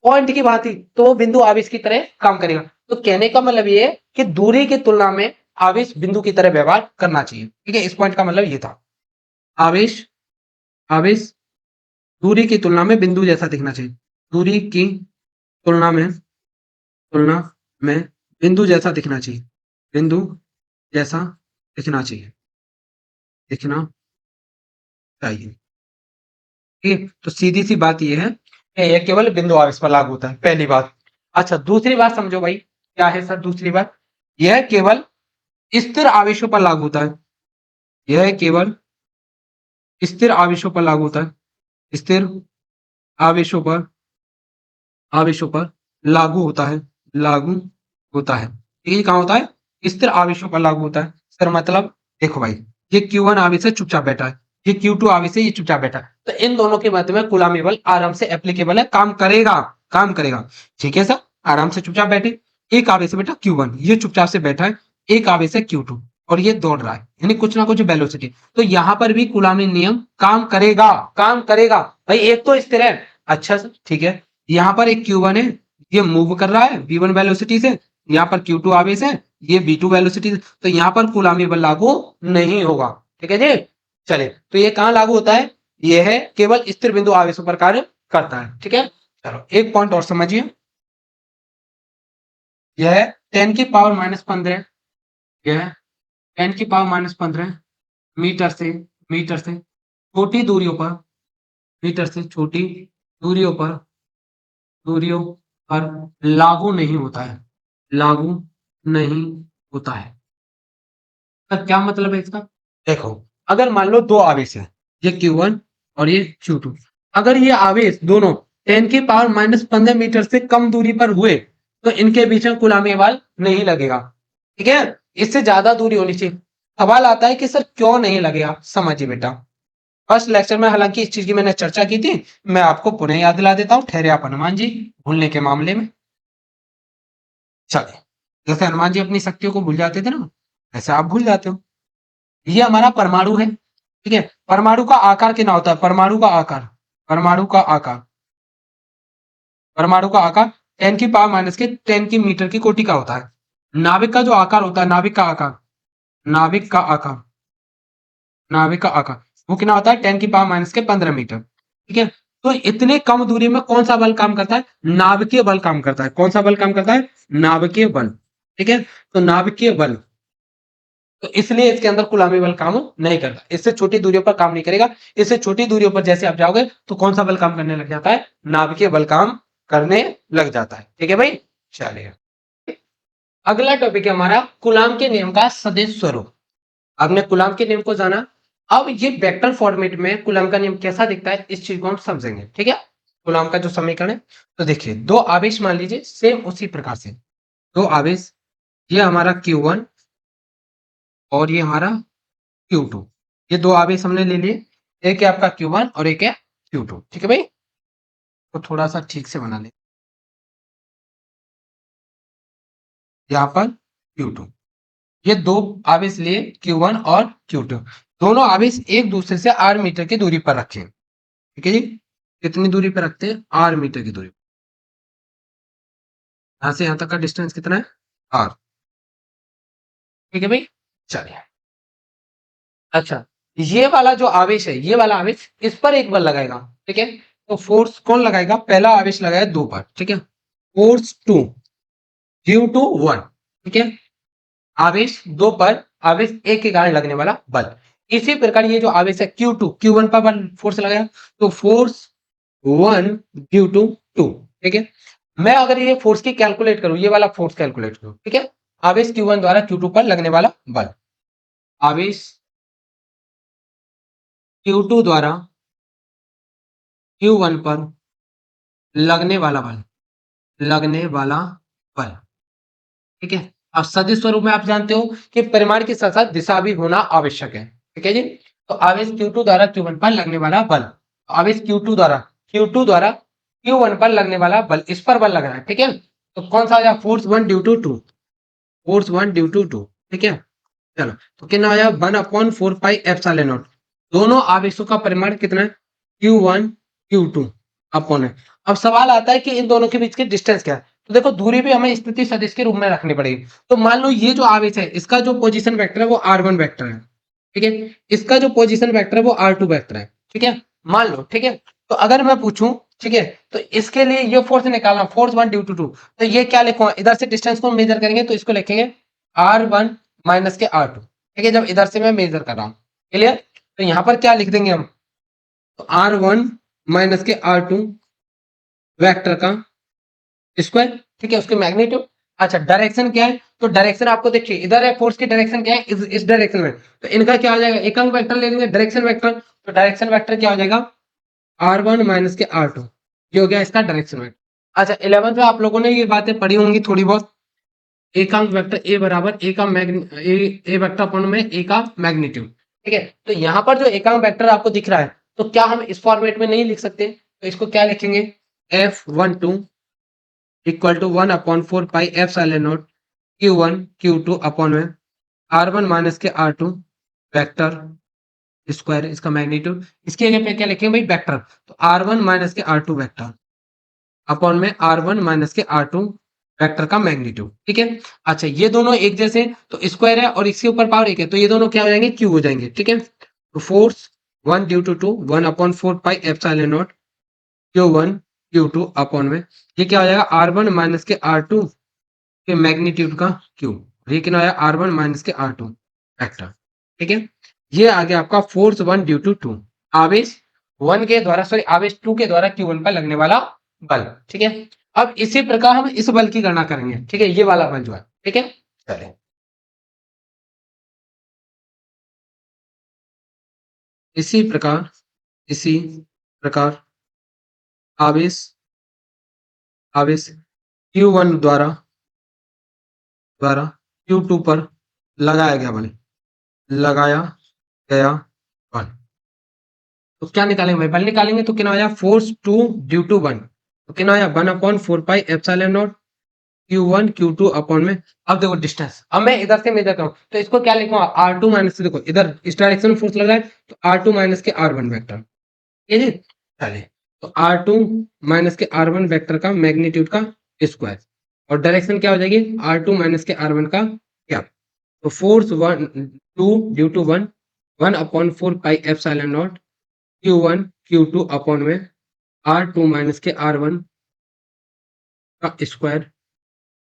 A: पॉइंट की भांति, तो वो बिंदु आवेश की तरह काम करेगा। तो कहने का मतलब ये है कि दूरी की तुलना में आवेश बिंदु की तरह व्यवहार करना चाहिए। ठीक है, इस पॉइंट का मतलब ये था, आवेश आवेश दूरी की तुलना में बिंदु जैसा दिखना चाहिए, दूरी की तुलना में तुलना में बिंदु जैसा दिखना चाहिए, बिंदु जैसा दिखना चाहिए, दिखना चाहिए। ठीक है, तो सीधी सी बात यह है कि यह केवल बिंदु आवेश पर लागू होता है, पहली बात। अच्छा, दूसरी बात समझो भाई, क्या है सर दूसरी बात? यह केवल स्थिर आवेशों पर लागू होता है, यह केवल स्थिर आवेशों पर लागू होता है, स्थिर आवेशों पर लागू होता है, लागू होता है। ये कहाँ होता है? स्थिर आवेशों पर लागू होता है। सर मतलब देखो भाई, ये Q1 आवेश है, चुपचाप बैठा है, ये Q2 आवेश है, ये चुपचाप बैठा है, तो इन दोनों के मध्य में कूलम्ब बल आराम से एप्लीकेबल है, काम करेगा, काम करेगा। ठीक है सर, आराम से चुपचाप बैठे, एक आवेश है बेटा Q1, ये चुपचाप से बैठा है, एक आवेश है Q2 और ये दौड़ रहा है, यानी कुछ ना कुछ वेलोसिटी, तो यहां पर भी कूलम्ब नियम काम करेगा, काम करेगा। भाई एक तो स्थिर है, अच्छा सर ठीक है, यहाँ पर एक Q1 है, ये मूव कर रहा है V1 वेलोसिटी से, यहाँ पर Q2 आवेश है, ये V2 वेलोसिटी, तो यहाँ पर कूलम्ब बल लागू नहीं होगा। ठीक है जी, चले, तो ये कहाँ लागू होता है? ये है केवल स्थिर बिंदु आवेशों पर कार्य करता है। ठीक है, चलो एक पॉइंट और समझिए, यह 10 की पावर -15, यह 10 की पावर -15 मीटर से छोटी दूरियों पर, मीटर से छोटी दूरियों पर लागू नहीं होता है, लागू नहीं होता है। तो क्या मतलब है इसका? देखो, अगर मान लो दो आवेश है, ये Q1 और ये Q2, अगर ये आवेश दोनों 10 की पावर -15 मीटर से कम दूरी पर हुए, तो इनके बीच में कूलम्ब बल नहीं लगेगा। ठीक है, इससे ज्यादा दूरी होनी चाहिए। सवाल आता है कि सर क्यों नहीं लगेगा? समझिए बेटा, फर्स्ट लेक्चर में हालांकि इस चीज की मैंने चर्चा की थी, मैं आपको पुनः याद दिला देता हूं, ठहरे आप हनुमान जी, भूलने के मामले में। चले, जैसे हनुमान जी अपनी शक्तियों को भूल जाते थे ना, ऐसे आप भूल जाते हो। ये हमारा परमाणु है, ठीक है, परमाणु का आकार कितना होता है? परमाणु का आकार, परमाणु का आकार, परमाणु का आकार 10 की पावर माइनस के 10 की मीटर की कोटि का होता है। नाभिक का जो आकार होता है, नाभिक का आकार, नाभिक का आकार, नाभिक का आकार वो कितना होता है? 10 की पावर माइनस के 15 मीटर। ठीक है, तो इतने कम दूरी में कौन सा बल काम करता है? नाभिकीय बल काम करता है। कौन सा बल काम करता है? नाभिकीय बल। ठीक है, तो नाभिकीय बल, तो इसलिए इसके अंदर कूलम्ब बल काम नहीं करता, इससे छोटी दूरियों पर काम नहीं करेगा। इससे छोटी दूरियों पर जैसे आप जाओगे तो कौन सा बल काम करने लग जाता है? नाभिकीय बल काम करने लग जाता है। ठीक है भाई, चलिए अगला टॉपिक है हमारा कूलम्ब के नियम का सदिश स्वरूप। आपने कूलम्ब के नियम को जाना, अब ये वेक्टर फॉर्मेट में कूलम्ब का नियम कैसा दिखता है, इस चीज को हम समझेंगे। ठीक है, कूलम्ब का जो समीकरण है, तो देखिए दो आवेश मान लीजिए, सेम उसी प्रकार से दो आवेश, ये हमारा Q1 और ये हमारा Q2, ये दो आवेश हमने ले लिए, एक है आपका Q1 और एक है Q2। ठीक है भाई, तो थोड़ा सा ठीक से बना ले, यहाँ पर Q2, ये दो आवेश लिए Q1 और Q2, दोनों आवेश एक दूसरे से r मीटर की दूरी पर रखे। ठीक है जी, कितनी दूरी पर रखते हैं? r मीटर की दूरी। यहां से यहां तक का डिस्टेंस कितना है? r। ठीक है भाई, चलिए अच्छा, ये वाला जो आवेश है, ये वाला आवेश इस पर एक बल लगाएगा। ठीक है, तो फोर्स कौन लगाएगा? पहला आवेश लगाया दो पर, ठीक है, फोर्स 2 ड्यू टू 1। ठीक है, आवेश दो पर आवेश एक के कारण लगने वाला बल। इसी प्रकार ये जो आवेश है Q2, Q1 पर बल फोर्स लगाया, तो फोर्स 1 ड्यू टू 2। ठीक है, मैं अगर ये फोर्स की कैलकुलेट करूं, ये वाला फोर्स कैलकुलेट करूं, ठीक है, आवेश Q1 द्वारा Q2 पर लगने वाला बल, आवेश Q2 द्वारा Q1 पर लगने वाला बल, लगने वाला बल। ठीक है, अब सदिश स्वरूप में आप जानते हो कि परिमाण के साथ साथ दिशा भी होना आवश्यक है। ठीक है जी, तो आवेश Q2 द्वारा Q1 पर लगने वाला बल, आवेश Q2 द्वारा Q1 पर लगने वाला बल, इस पर बल लग रहा है। ठीक है, तो कौन सा आ जाए? Force 1 due to 2, force 1 due to 2। ठीक है, चलो, तो कितना आया 1/4 पाई एप्सिलॉन नॉट। दोनों आवेशों का परिमाण कितना है, Q1 Q2 अपॉन है। अब सवाल आता है कि इन दोनों के बीच की डिस्टेंस क्या है। तो देखो दूरी भी हमें स्थिति सदिश के रूप में रखनी पड़ेगी। तो मान लो ये जो आवेश है इसका जो पोजीशन वेक्टर है वो R1 वेक्टर है, ठीक है। इसका जो पोजीशन वेक्टर है वो R2 वेक्टर है, ठीक है। मान लो, ठीक है। तो अगर मैं पूछूं, ठीक है, तो इसके लिए ये फोर्स निकालना, फोर्स 1 ड्यू टू 2, तो ये क्या लिखूंगा, इधर से डिस्टेंस को मेजर करेंगे तो इसको लिखेंगे R1 माइनस के R2, ठीक है, जब इधर से मैं मेजर कर रहा हूं। क्लियर। तो यहां पर क्या लिख देंगे हम, तो R1 माइनस के R2 वेक्टर का स्क्वायर, ठीक है, उसके मैग्नीट्यूड। अच्छा, डायरेक्शन क्या है, तो डायरेक्शन आपको देखिए इधर है, फोर्स की डायरेक्शन क्या है, इस डायरेक्शन में। तो इनका क्या हो जाएगा, एकांक वेक्टर ले लेंगे, डायरेक्शन वेक्टर। तो डायरेक्शन वेक्टर क्या हो जाएगा, R1 माइनस के R2, ये हो गया इसका डायरेक्शन वेक्टर। अच्छा, 11th में आप लोगों ने ये बातें पढ़ी होंगी थोड़ी बहुत। एकांक वेक्टर ए बराबर ए का ए वेक्टर अपॉन में ए का मैग्नीट्यूड, ठीक है। तो यहाँ पर जो एकांक वेक्टर आपको दिख रहा है, तो क्या हम इस फॉर्मेट में नहीं लिख सकते, तो इसको क्या लिखेंगे, F12 equal to 1/4 pi epsilon nought Q1 Q2 upon में R1 माइनस के R2 वेक्टर स्क्वायर, इसका मैग्नीट्यूड। इसके जगह पे क्या लिखेंगे भाई, वेक्टर। तो R1 माइनस के R2 वेक्टर अपॉन में R1 माइनस के R2 वेक्टर का मैग्नीट्यूड, ठीक है। अच्छा, ये दोनों एक जैसे, तो स्क्वायर है और इसके ऊपर पावर एक है, तो ये दोनों क्या हो जाएंगे, क्यूब हो जाएंगे, ठीक है। तो force 1 due to 2 1/4 pi epsilon nought Q1 Q2 upon में, ये क्या हो जाएगा, R1 माइनस के R2 के मैग्नीट्यूड का क्यूब। ये कितना आया, R1 माइनस के R2 वेक्टर, ठीक है। ये आ गया आपका फोर्स 1 ड्यू टू 2, आवेश 1 के द्वारा, सॉरी आवेश 2 के द्वारा Q1 पर लगने वाला बल, ठीक है। अब इसी प्रकार हम इस बल की गणना करेंगे, ठीक है, ये वाला बल जो है, ठीक है। चलिए, इसी प्रकार, इसी प्रकार आवेश, आवेश Q1 द्वारा द्वारा Q2 पर लगाया गया बल, लगाया गया बल। तो क्या निकालेंगे भाई, बल निकालेंगे तो कितना आया, फोर्स 2 ड्यू टू 1, तो कितना आया 1/4 pi epsilon nought Q1 Q2 upon में। अब देखो डिस्टेंस, अब मैं इधर से मेजर करूं तो इसको क्या लिखूंगा, R2 माइनस से, देखो इधर इस डायरेक्शन में फोर्स लग रहा है, तो R2 माइनस के R1 वेक्टर, ठीक है जी। चलिए, तो R2 माइनस के R1 वेक्टर का मैग्नीट्यूड का स्क्वायर, और डायरेक्शन क्या हो जाएगी, R2 माइनस के R1 का क्या। तो force 2 due to 1 1/4 pi epsilon nought Q1 Q2 upon में R2 माइनस के R1 का स्क्वायर।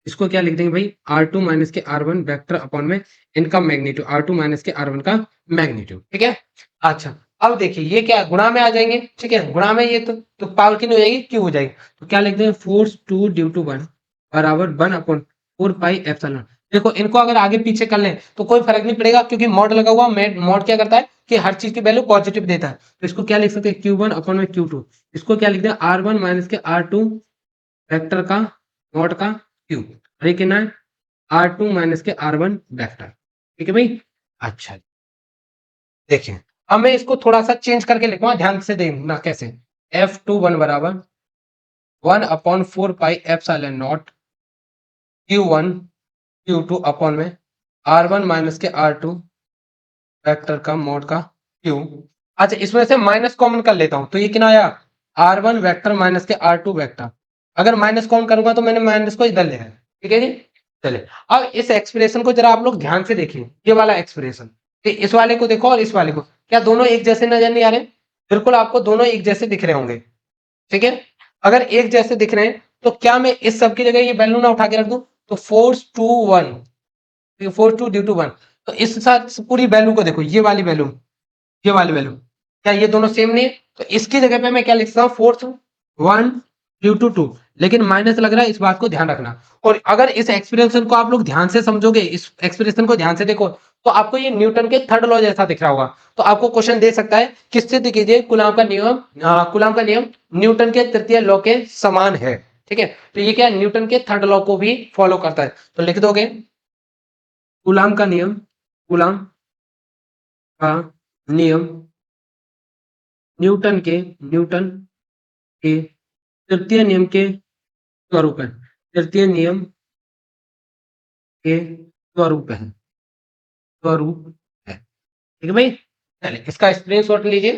A: इसको क्या लिख देंगे भाई, R2 माइनस के R1 वेक्टर अपॉन में इनका मैग्नीट्यूड, R2 माइनस के R1 का मैग्नीट्यूड, ठीक है। अच्छा, अब देखिए ये क्या है, गुणा में आ जाएंगे, ठीक है, गुणा में ये तो पावर कितनी हो जाएगी, क्यू हो जाएगी। तो क्या लिख देंगे, फोर्स 2 ड्यू टू 1 बराबर 1/4 पाई एप्सिलॉन। देखो इनको अगर आगे पीछे कर लें तो कोई फर्क नहीं पड़ेगा, क्योंकि मॉड लगा हुआ, मॉड क्या करता है कि हर चीज की वैल्यू पॉजिटिव देता है। तो इसको क्या लिख सकते हैं, Q1 अपॉन में Q2। इसको क्या लिख दें, R1 माइनस के R2 वेक्टर का मॉड का क्यूब, और ये कितना है, R2 माइनस के R1 वेक्टर, ठीक है भाई। अच्छा, देखिए अब मैं इसको थोड़ा सा चेंज करके लिखूंगा, ध्यान से देखना कैसे। F21 बराबर 1/4 pi epsilon nought Q1 Q2 upon में R1 माइनस के R2 वेक्टर का मॉड का क्यूब। अच्छा, इसमें से माइनस कॉमन कर लेता हूं, तो ये कितना आया, R1 वेक्टर माइनस के R2 वेक्टर। अगर माइनस कॉमन करूंगा तो मैंने माइनस को इधर ले है, ठीक है जी। चलिए, अब इस एक्सप्रेशन को जरा आप लोग ध्यान से देखिए, ये वाला एक्सप्रेशन, इस वाले को देखो और इस वाले को, क्या दोनों एक जैसे नजर नहीं आ रहे, बिल्कुल आपको दोनों एक जैसे दिख रहे होंगे, ठीक है। अगर एक जैसे दिख रहे हैं तो क्या मैं इस सब की जगह ये वैल्यू ना उठा के रख दूं, तो फोर्स 2 ड्यू टू 1, तो इस साथ पूरी वैल्यू को देखो, ये वाली वैल्यू, ये वाली वैल्यू, क्या ये दोनों सेम नहीं है, तो इसकी जगह पे मैं क्या लिख सकता हूँ, फोर्स 1 ड्यू टू 2, लेकिन माइनस लग रहा है, इस बात को ध्यान रखना। और अगर इस एक्सप्रेशन को आप लोग ध्यान से समझोगे, इस एक्सप्रेशन को ध्यान से देखो, तो आपको ये न्यूटन के थर्ड लॉ जैसा दिख रहा होगा। तो आपको क्वेश्चन दे सकता है किससे कीजिए, कुलाम का नियम, कुलाम का नियम न्यूटन के तृतीय लॉ के समान है, ठीक है। तो ये क्या, न्यूटन के थर्ड लॉ को भी फॉलो करता है, तो लिख दोगे कुलाम का नियम, कुलाम का नियम न्यूटन के तृतीय नियम के स्वरूप है, तृतीय नियम के स्वरूप है, स्वरूप है। ठीक है भाई, चलिए इसका स्क्रीनशॉट लीजिए,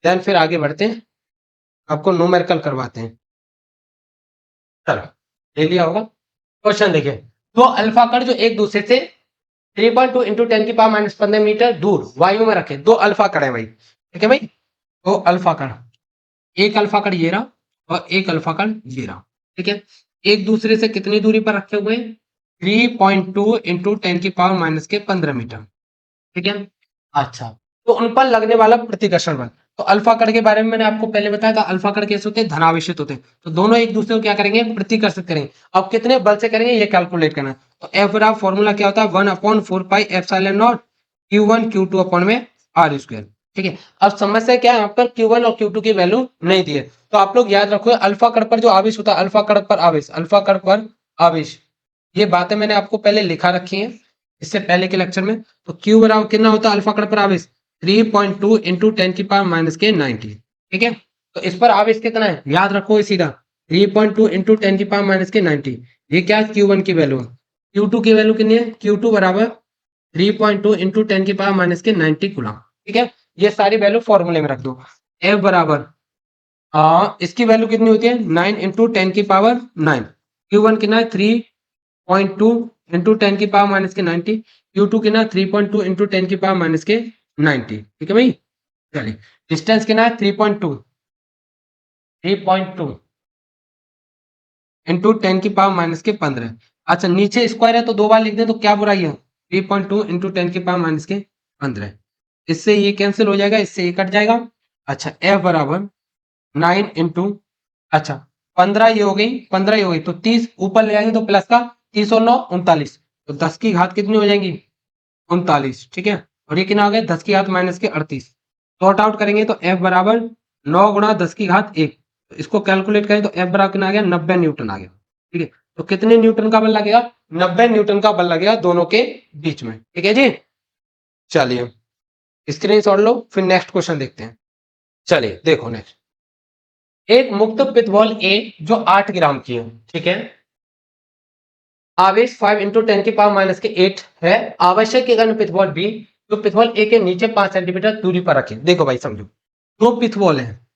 A: देन फिर आगे बढ़ते हैं, आपको न्यूमेरिकल करवाते हैं। चलो, ले लिया होगा। क्वेश्चन देखिए, दो अल्फा कण जो एक दूसरे से 3.2 इंटू 10⁻⁻15 मीटर दूर वायु में रखे, दो अल्फा कण है भाई। ठीक है भाई, दो अल्फा कण, एक अल्फा कण ये रहा और एक अल्फा कण ये रहा। ठीक है, एक दूसरे से कितनी दूरी पर रखे हुए हैं? 3.2 इंटू 10⁻⁻15 मीटर। ठीक है, अच्छा, तो उन पर लगने वाला प्रतिकर्षण बल। तो अल्फा कण के बारे में मैंने आपको पहले बताया था, अल्फा कण कैसे होते हैं? धनावेशित होते हैं। तो दोनों एक दूसरे को क्या करेंगे? प्रतिकर्षित करेंगे। अब कितने बल से करेंगे ये कैलकुलेट करना है। तो एफ बराबर फॉर्मूला क्या होता है? 1/4 pi epsilon nought Q1 Q2 upon में R स्क्वायर। ठीक है, अब समस्या क्या है, यहाँ पर Q1 और Q2 की वैल्यू नहीं दी है। तो आप लोग याद रखो, अल्फा कण पर जो आवेश होता है, अल्फा कण पर आवेश, अल्फा कण पर आवेश, ये बातें मैंने आपको पहले लिखा रखी है इससे पहले के लेक्चर में। तो Q बराबर कितना होता है अल्फा कण पर आवेश? 3.2 इंटू 10⁻⁻⁻⁰। ठीक है, तो इस पर आवेश कितना है याद रखो, सीधा 3.2 इंटू 10⁻⁻⁹। ये क्या है? Q1 की वैल्यू। Q2 की वैल्यू कितनी है? Q2 बराबर 3.2 इंटू 10⁻⁻⁹ कूलम। ठीक है, ये सारी वैल्यू फॉर्मूले में रख दो। F बराबर इसकी वैल्यू कितनी होती है? 9 इंटू 10⁹। Q1 कितना है? 3.2 इंटू 10⁻⁻⁹। Q2 कितना? 3.2 इंटू 10⁻⁻⁹। ठीक है भाई, चलिए डिस्टेंस कितना है? 3.2 इंटू 10⁻⁻15। अच्छा, नीचे स्क्वायर है तो दो बार लिख दें तो क्या बुराई है? 3.2 इंटू 10⁻⁻15। इससे ये कैंसिल हो जाएगा, इससे ये कट जाएगा। अच्छा, F बराबर 9 इंटू, अच्छा 15 ये हो गई, 15 ये हो गई, तो 30 ऊपर ले आएंगे तो प्लस का 30 और 9 39, तो 10 की घात कितनी हो जाएगी? 39। ठीक है, और ये कितना हो गया? 10 की घात माइनस के 38। सॉर्ट आउट करेंगे तो F बराबर 9 गुणा 10 की घात 1। तो इसको कैलकुलेट करें तो F बराबर कितना आ गया? 90 न्यूटन आ गया। ठीक है, तो कितने न्यूटन का बल लगेगा? 90 न्यूटन का बल लगेगा दोनों के बीच में। ठीक है जी, चलिए स्क्रीनशॉट लो, फिर नेक्स्ट क्वेश्चन देखते हैं। चलिए देखो नेक्स्ट, एक मुक्त पित्तबॉल ए जो 8 ग्राम की है। ठीक है, आवेश 5 इंटू 10⁻⁻8 है। आवश्यक एक अन्य पित्तबॉल बी जो पित्तबॉल ए के नीचे 5 सेंटीमीटर दूरी पर रखे। देखो भाई समझो, दो पित्तबॉल है,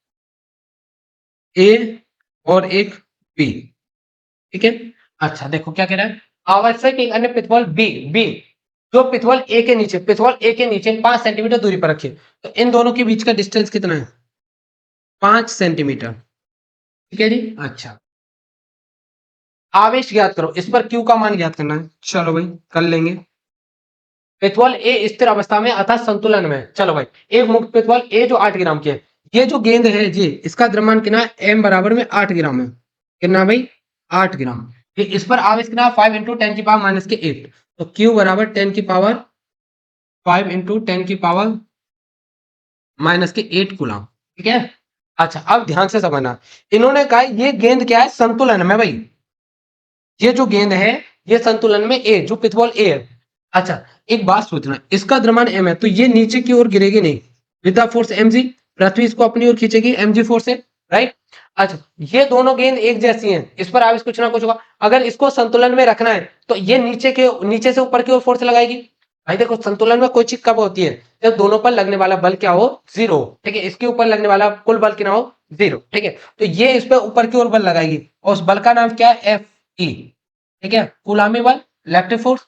A: ए और एक बी। ठीक है, अच्छा देखो क्या कह रहा है, आवश्यक एक अन्य पित्तबॉल बी बी जो पित्तबॉल ए के नीचे, पित्तबॉल ए के नीचे 5 सेंटीमीटर दूरी पर रखे। तो इन दोनों के बीच का डिस्टेंस कितना है? 5 सेंटीमीटर। ठीक है जी, अच्छा आवेश ज्ञात करो, इस पर क्यू का मान ज्ञात करना है। चलो भाई कर लेंगे। पित्तबॉल ए स्थिर अवस्था में अर्थात संतुलन में। चलो भाई, एक मुक्त पित्तबॉल ए जो 8 ग्राम की है, ये जो गेंद है जी, इसका द्रव्यमान कितना है? एम बराबर में 8 ग्राम है। कितना भाई? 8 ग्राम। ये इस पर आवेश कितना? 5 इंटू 10⁻⁸। तो क्यू बराबर 10 की पावर 5 इंटू 10⁻⁸ कूलम। ठीक है, अच्छा अब ध्यान से समझना, इन्होंने कहा ये गेंद क्या है? संतुलन में भाई, ये जो गेंद है ये संतुलन में ए, जो पिथबॉल ए है। अच्छा एक बात सोचना, इसका द्रव्यमान एम है तो ये नीचे की ओर गिरेगी नहीं, विद द फोर्स mg, पृथ्वी इसको अपनी ओर खींचेगी mg फोर्स से, राइट। अच्छा ये दोनों गेंद एक जैसी हैं, इस पर आवेश कुछ ना कुछ होगा। अगर इसको संतुलन में रखना है तो ये नीचे से ऊपर की ओर फोर्स लगाएगी। भाई देखो संतुलन में कोई चीज कब होती है? जब दोनों पर लगने वाला बल क्या हो? जीरो। ठीक है, इसके ऊपर लगने वाला कुल बल कितना हो? जीरो। ठीक है, तो ये इस पर ऊपर की ओर बल लगाएगी और उस बल का नाम क्या है? F E. ठीक है, कूलामी बल, इलेक्ट्रिक फोर्स।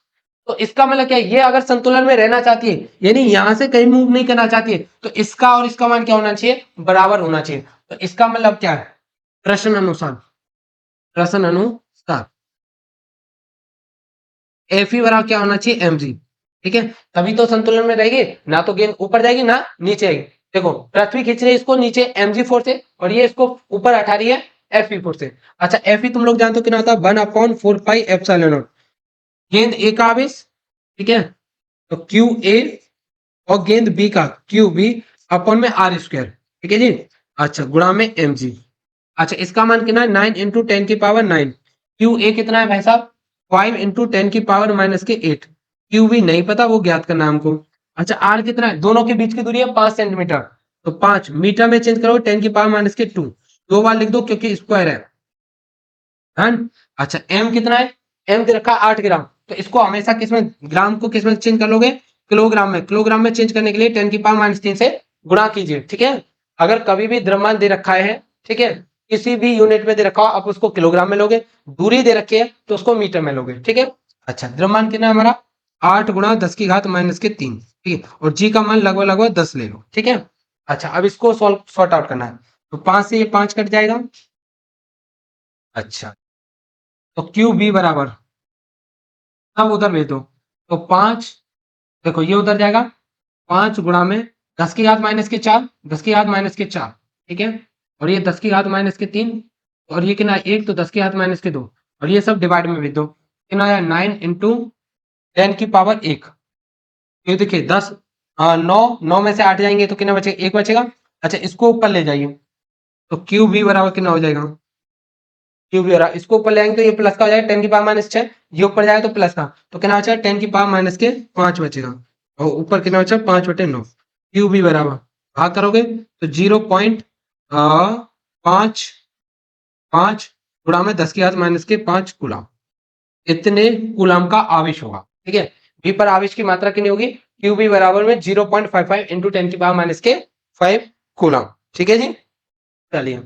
A: तो इसका मतलब क्या है, ये अगर संतुलन में रहना चाहती है, यानी यहां से कहीं मूव नहीं करना चाहती है, तो इसका और इसका मान क्या होना चाहिए? बराबर होना चाहिए। तो इसका मतलब क्या है? प्रश्न अनुसार, प्रश्न अनुसार एफ ई बराबर क्या होना चाहिए? M G. ठीक है, तभी तो संतुलन में रहेगी, ना तो गेंद ऊपर जाएगी ना नीचे आएगी। देखो पृथ्वी खींच रही है इसको नीचे एम जी फोर्स से, और ये इसको ऊपर हटा रही है एफ ई फोर्स से। अच्छा एफ ई तुम लोग जानते हो कितना होता है? 1/4 पाई एप्सिलॉन नॉट। गेंद ए का आवेश, ठीक है, तो क्यू ए, और गेंद बी का क्यू बी अपॉन में आर स्क्वायर। ठीक है जी, अच्छा गुणा में एम जी। अच्छा इसका मान कितना है? 9 इंटू 10⁻9। क्यू ए कितना है भाई साहब? 5 इंटू 10⁻⁻8। क्यू बी नहीं पता, वो ज्ञात करना है हमको। अच्छा आर कितना है? दोनों के बीच की दूरी है 5 सेंटीमीटर, तो 5 मीटर में चेंज करो 10⁻⁻2, दो बार लिख दो क्योंकि स्क्वायर है। अच्छा एम कितना है? एम दे रखा 8 ग्राम, तो इसको हमेशा किसमें, ग्राम को किसमें चेंज कर लोगे, किलोग्राम में। किलोग्राम में चेंज करने के लिए 10 की पावर माइनस 3 से गुणा कीजिए, ठीक है। अगर कभी भी द्रव्यमान दे रखा है, ठीक है, किसी भी यूनिट में दे रखा हो, आप उसको किलोग्राम में लोगे। दूरी दे रखी है तो उसको मीटर में लोगे, ठीक है। अच्छा, द्रव्यमान कितना है हमारा, 8 गुणा 10 की घात माइनस के 3, ठीक है। और जी का मान लगभग लगभग 10 ले लो, ठीक है। अच्छा, अब इसको सॉर्ट आउट करना है। तो 5 से ये 5 कट जाएगा। अच्छा, तो क्यू बी बराबर, अब उधर भेज दो। तो 5, देखो ये उधर जाएगा, 5 गुणा में 10 की घात माइनस के 4, 10 की घात माइनस के 4, ठीक है। और ये 10 की घात माइनस के 3, और ये कितना है 1, तो 10 की घात माइनस के 2, और ये सब डिवाइड में भेज दो। कितना आया 9 इंटू 10 की पावर 1। ये देखिए 10, 9, 9 में से 8 जाएंगे तो कितना बचेगा, 1 बचेगा। अच्छा, इसको ऊपर ले जाइए, तो क्यू बी बराबर कितना हो जाएगा, क्यू बी बराबर, इसको ऊपर ले आएंगे तो ये प्लस का हो जाएगा 10 की पावर माइनस 6, ये ऊपर जाएगा तो प्लस का, तो कितना बचेगा 10 की पावर माइनस के 5 बचेगा, और ऊपर कितना बचा 5/9। क्यू बी बराबर, भाग करोगे तो 0.5 5 गुणा में 10 की घात माइनस के 5 कूलम, इतने कूलम का आवेश होगा, ठीक है। बी पर आवेश की मात्रा कितनी होगी, क्यू बी बराबर में 0.55 इंटू 10 की पावर माइनस के 5 कूलम, ठीक है जी। चलिए,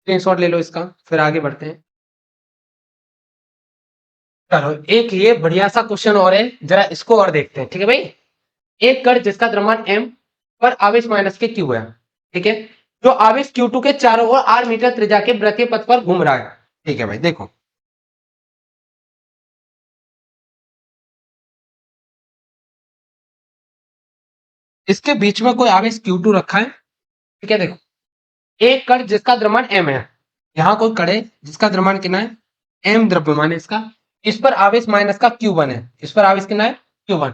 A: स्क्रीनशॉट ले लो इसका, फिर आगे बढ़ते हैं। चलो, एक ये बढ़िया सा क्वेश्चन और है, जरा इसको और देखते हैं, ठीक है भाई। एक कण जिसका द्रव्यमान m पर आवेश माइनस के q है, ठीक है, जो आवेश q2 के चारों ओर r मीटर त्रिज्या के वृत्तीय पथ पर घूम रहा है, ठीक है भाई। देखो, इसके बीच में कोई आवेश q2 रखा है, ठीक है। देखो, एक कण जिसका द्रव्यमान m है, यहाँ कोई कण है जिसका द्रव्यमान कितना है, m द्रव्यमान है इसका, इस पर आवेश माइनस का q1 है, इस पर आवेश कितना है q1।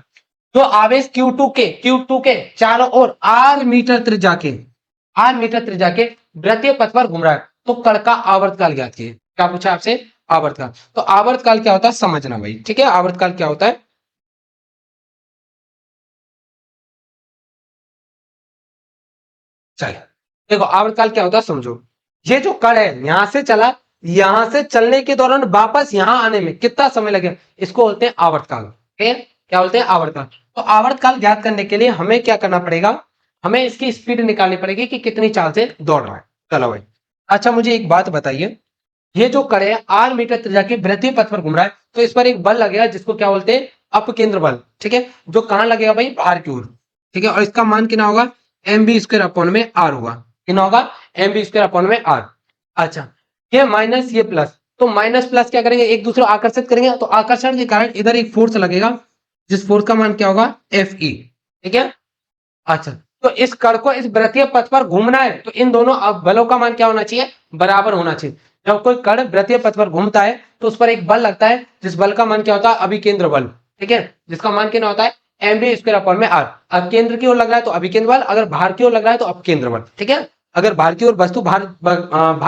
A: तो आवेश Q2 के चारों ओर आर मीटर त्रिज्या के वृत्तीय पथ पर घूम रहा है, तो कण का आवर्तकाल ज्ञात कीजिए। क्या पूछा आपसे, आवर्तकाल। तो आवर्तकाल क्या होता है समझना भाई, ठीक है। आवर्तकाल क्या होता है, चलिए देखो, आवर्तकाल क्या होता है समझो। ये जो कण है यहां से चला, यहां से चलने के दौरान वापस यहां आने में कितना समय लगेगा, इसको बोलते हैं आवर्तकाल, ठीक है। क्या बोलते हैं, आवर्तकाल। तो आवर्तकाल ज्ञात करने के लिए हमें क्या करना पड़ेगा, हमें इसकी स्पीड निकालनी पड़ेगी कि कितनी चाल से दौड़ रहा है। चलो भाई, अच्छा मुझे एक बात बताइए, ये जो कण है r मीटर त्रिज्या के वृत्तीय पथ पर घूम रहा है, तो इस पर एक बल लगेगा जिसको क्या बोलते हैं, अपकेंद्र बल, ठीक है, जो कहां लगेगा भाई, बाहर की ओर, ठीक है। और इसका मान कितना होगा, एम बी स्क्वायर अपॉन में आर होगा, कितना होगा, एम बी स्क्वायर अपॉन में आर। अच्छा, ये माइनस ये प्लस, तो माइनस प्लस क्या करेंगे, एक दूसरे को आकर्षित करेंगे, तो आकर्षण के कारण इधर एक फोर्स लगेगा, जिस फोर्स का मान क्या होगा, एफ ई, ठीक है। अच्छा, तो इस कण को इस वृत्तीय पथ पर घूमना है, तो इन दोनों बलों का मान क्या होना चाहिए, बराबर होना चाहिए। जब कोई कण वृत्तीय पथ पर घूमता है तो उस पर एक बल लगता है, जिस बल का मान क्या होता है, अभिकेंद्र बल, ठीक है, जिसका मान कितना होता है, एम बी स्क्वायर अपॉन में आर। अब केंद्र की ओर लग रहा है तो अभिकेंद्र बल, अगर बाहर की ओर लग रहा है तो अपकेंद्र बल, ठीक है। अगर बाहर की ओर वस्तु बाहर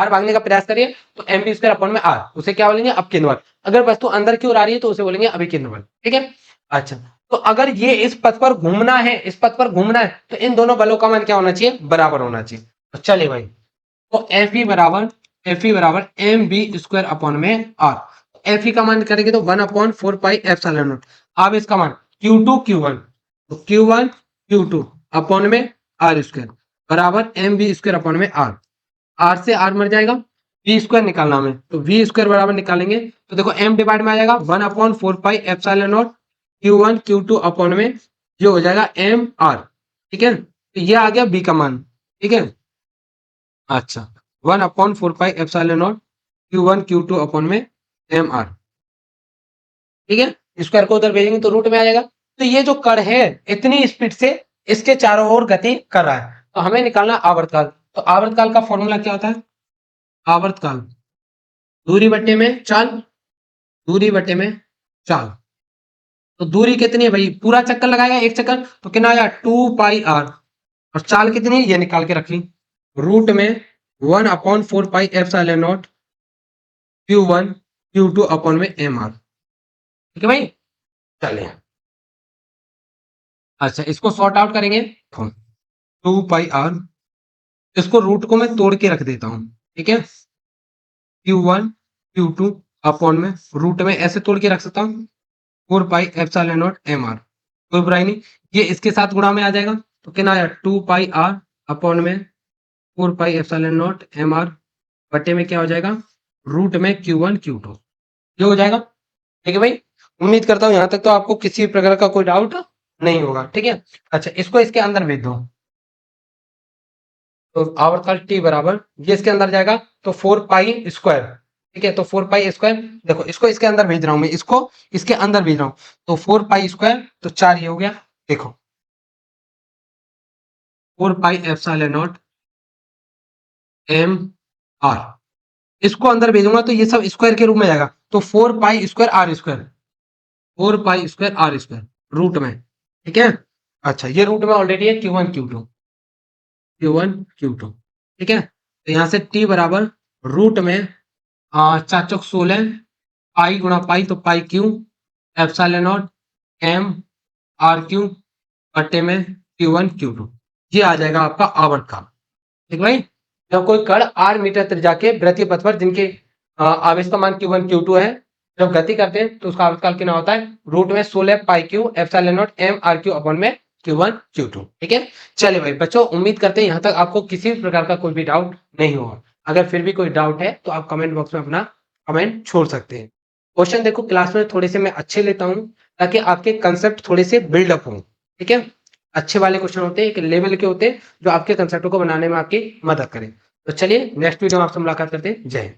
A: भागने का प्रयास करिए तो एम बी स्क्वायर अपॉन में आर, उसे क्या बोलेंगे, अपकेंद्र बल। अगर वस्तु अंदर की ओर आ रही है तो उसे बोलेंगे अभिकेंद्र बल, ठीक है। अच्छा, तो अगर ये इस पथ पर घूमना है, इस पथ पर घूमना है, तो इन दोनों बलों का मान क्या होना चाहिए, बराबर होना चाहिए। तो चलिए भाई, तो एफ ई बराबर एम बी स्क्वायर अपॉन में आर। एफ ई का मान करेंगे तो 1/4 पाई एप्सिलॉन नॉट। अब इसका मान Q2 Q1, तो Q1 Q2 अपॉन में आर स्क्वायर बराबर एम बी स्क्वायर अपॉन में आर। आर से आर मर जाएगा, बी स्क्वायर निकालना हमें, तो वी स्क्वायर बराबर निकालेंगे तो देखो एम डिवाइड में आ जाएगा 1/4 pi epsilon nought Q1 Q2 upon में, जो हो जाएगा एम आर, ठीक है। तो ये आ गया बी का मान, ठीक है। अच्छा, 1/4 pi epsilon nought Q1 Q2 upon में एम आर, ठीक है। स्क्वायर को उधर भेजेंगे तो रूट में आ जाएगा। तो ये जो कण है इतनी स्पीड से इसके चारों ओर गति कर रहा है, तो हमें निकालना आवर्तकाल। तो आवर्तकाल का फॉर्मूला क्या होता है, आवर्तकाल दूरी बट्टे में चाल, दूरी बट्टे में चाल। तो दूरी कितनी है भाई, पूरा चक्कर लगाएगा एक चक्कर तो कितना आया 2 पाई आर, और चाल कितनी है ये निकाल के रख ली, रूट में 1/4 pi epsilon nought Q1 Q2 upon में एम आर, ठीक है भाई। चलिए, अच्छा इसको सॉर्ट आउट करेंगे, 2 पाई आर, इसको रूट को मैं तोड़ के रख देता हूं, ठीक है, Q1 Q2 अपॉन में रूट में ऐसे तोड़ के रख सकता हूँ 4 pi epsilon not M R, कोई बुराई नहीं। ये इसके साथ गुणा में आ जाएगा तो कितना आया 2 पाई आर अपॉन में 4 pi epsilon not M R बटे में क्या हो जाएगा रूट में Q1 Q2, ये हो जाएगा। ठीक है भाई, उम्मीद करता हूँ यहाँ तक तो आपको किसी प्रकार का कोई डाउट नहीं होगा। ठीक है, अच्छा इसको इसके अंदर भेज दो, तो आवर्तकाल टी बराबर ये इसके अंदर जाएगा तो 4 पाई स्क्वायर। ठीक है, तो 4 पाई स्क्वायर, देखो इसको इसके अंदर भेज रहा हूं मैं, इसको इसके अंदर भेज रहा हूं, तो 4 पाई स्क्वायर तो 4 ये हो गया। देखो 4 pi epsilon not M R, इसको अंदर भेजूंगा तो ये सब स्क्वायर के रूप में जाएगा, तो 4 pi square R square, 4 pi square R square root में। ठीक है, अच्छा ये रूट में ऑलरेडी है Q1 Q2। ठीक है, तो यहाँ से टी बराबर रूट में 4 चौक 16 पाई गुणा पाई तो pi Q epsilon not M R Q बटे में Q1 Q2, ये आ जाएगा आपका आवर्तकाल। ठीक भाई, जब कोई कण r मीटर त्रिज्या के वृत्तीय पथ पर जिनके आवेश का मान Q1 Q2 है, जब गति करते हैं तो उसका आवर्तकाल कितना होता है रूट में 16 pi Q epsilon not M R Q upon में Q1 Q2। ठीक है, चलिए भाई बच्चों, उम्मीद करते हैं यहाँ तक आपको किसी भी प्रकार का कोई भी डाउट नहीं होगा। अगर फिर भी कोई डाउट है तो आप कमेंट बॉक्स में अपना कमेंट छोड़ सकते हैं। क्वेश्चन देखो क्लास में थोड़े से मैं अच्छे लेता हूँ ताकि आपके कंसेप्ट थोड़े से बिल्डअप हों। ठीक है, अच्छे वाले क्वेश्चन होते हैं, एक लेवल के होते हैं जो आपके कंसेप्ट को बनाने में आपकी मदद करें। तो चलिए नेक्स्ट वीडियो में आपसे मुलाकात करते हैं। जय हिंद।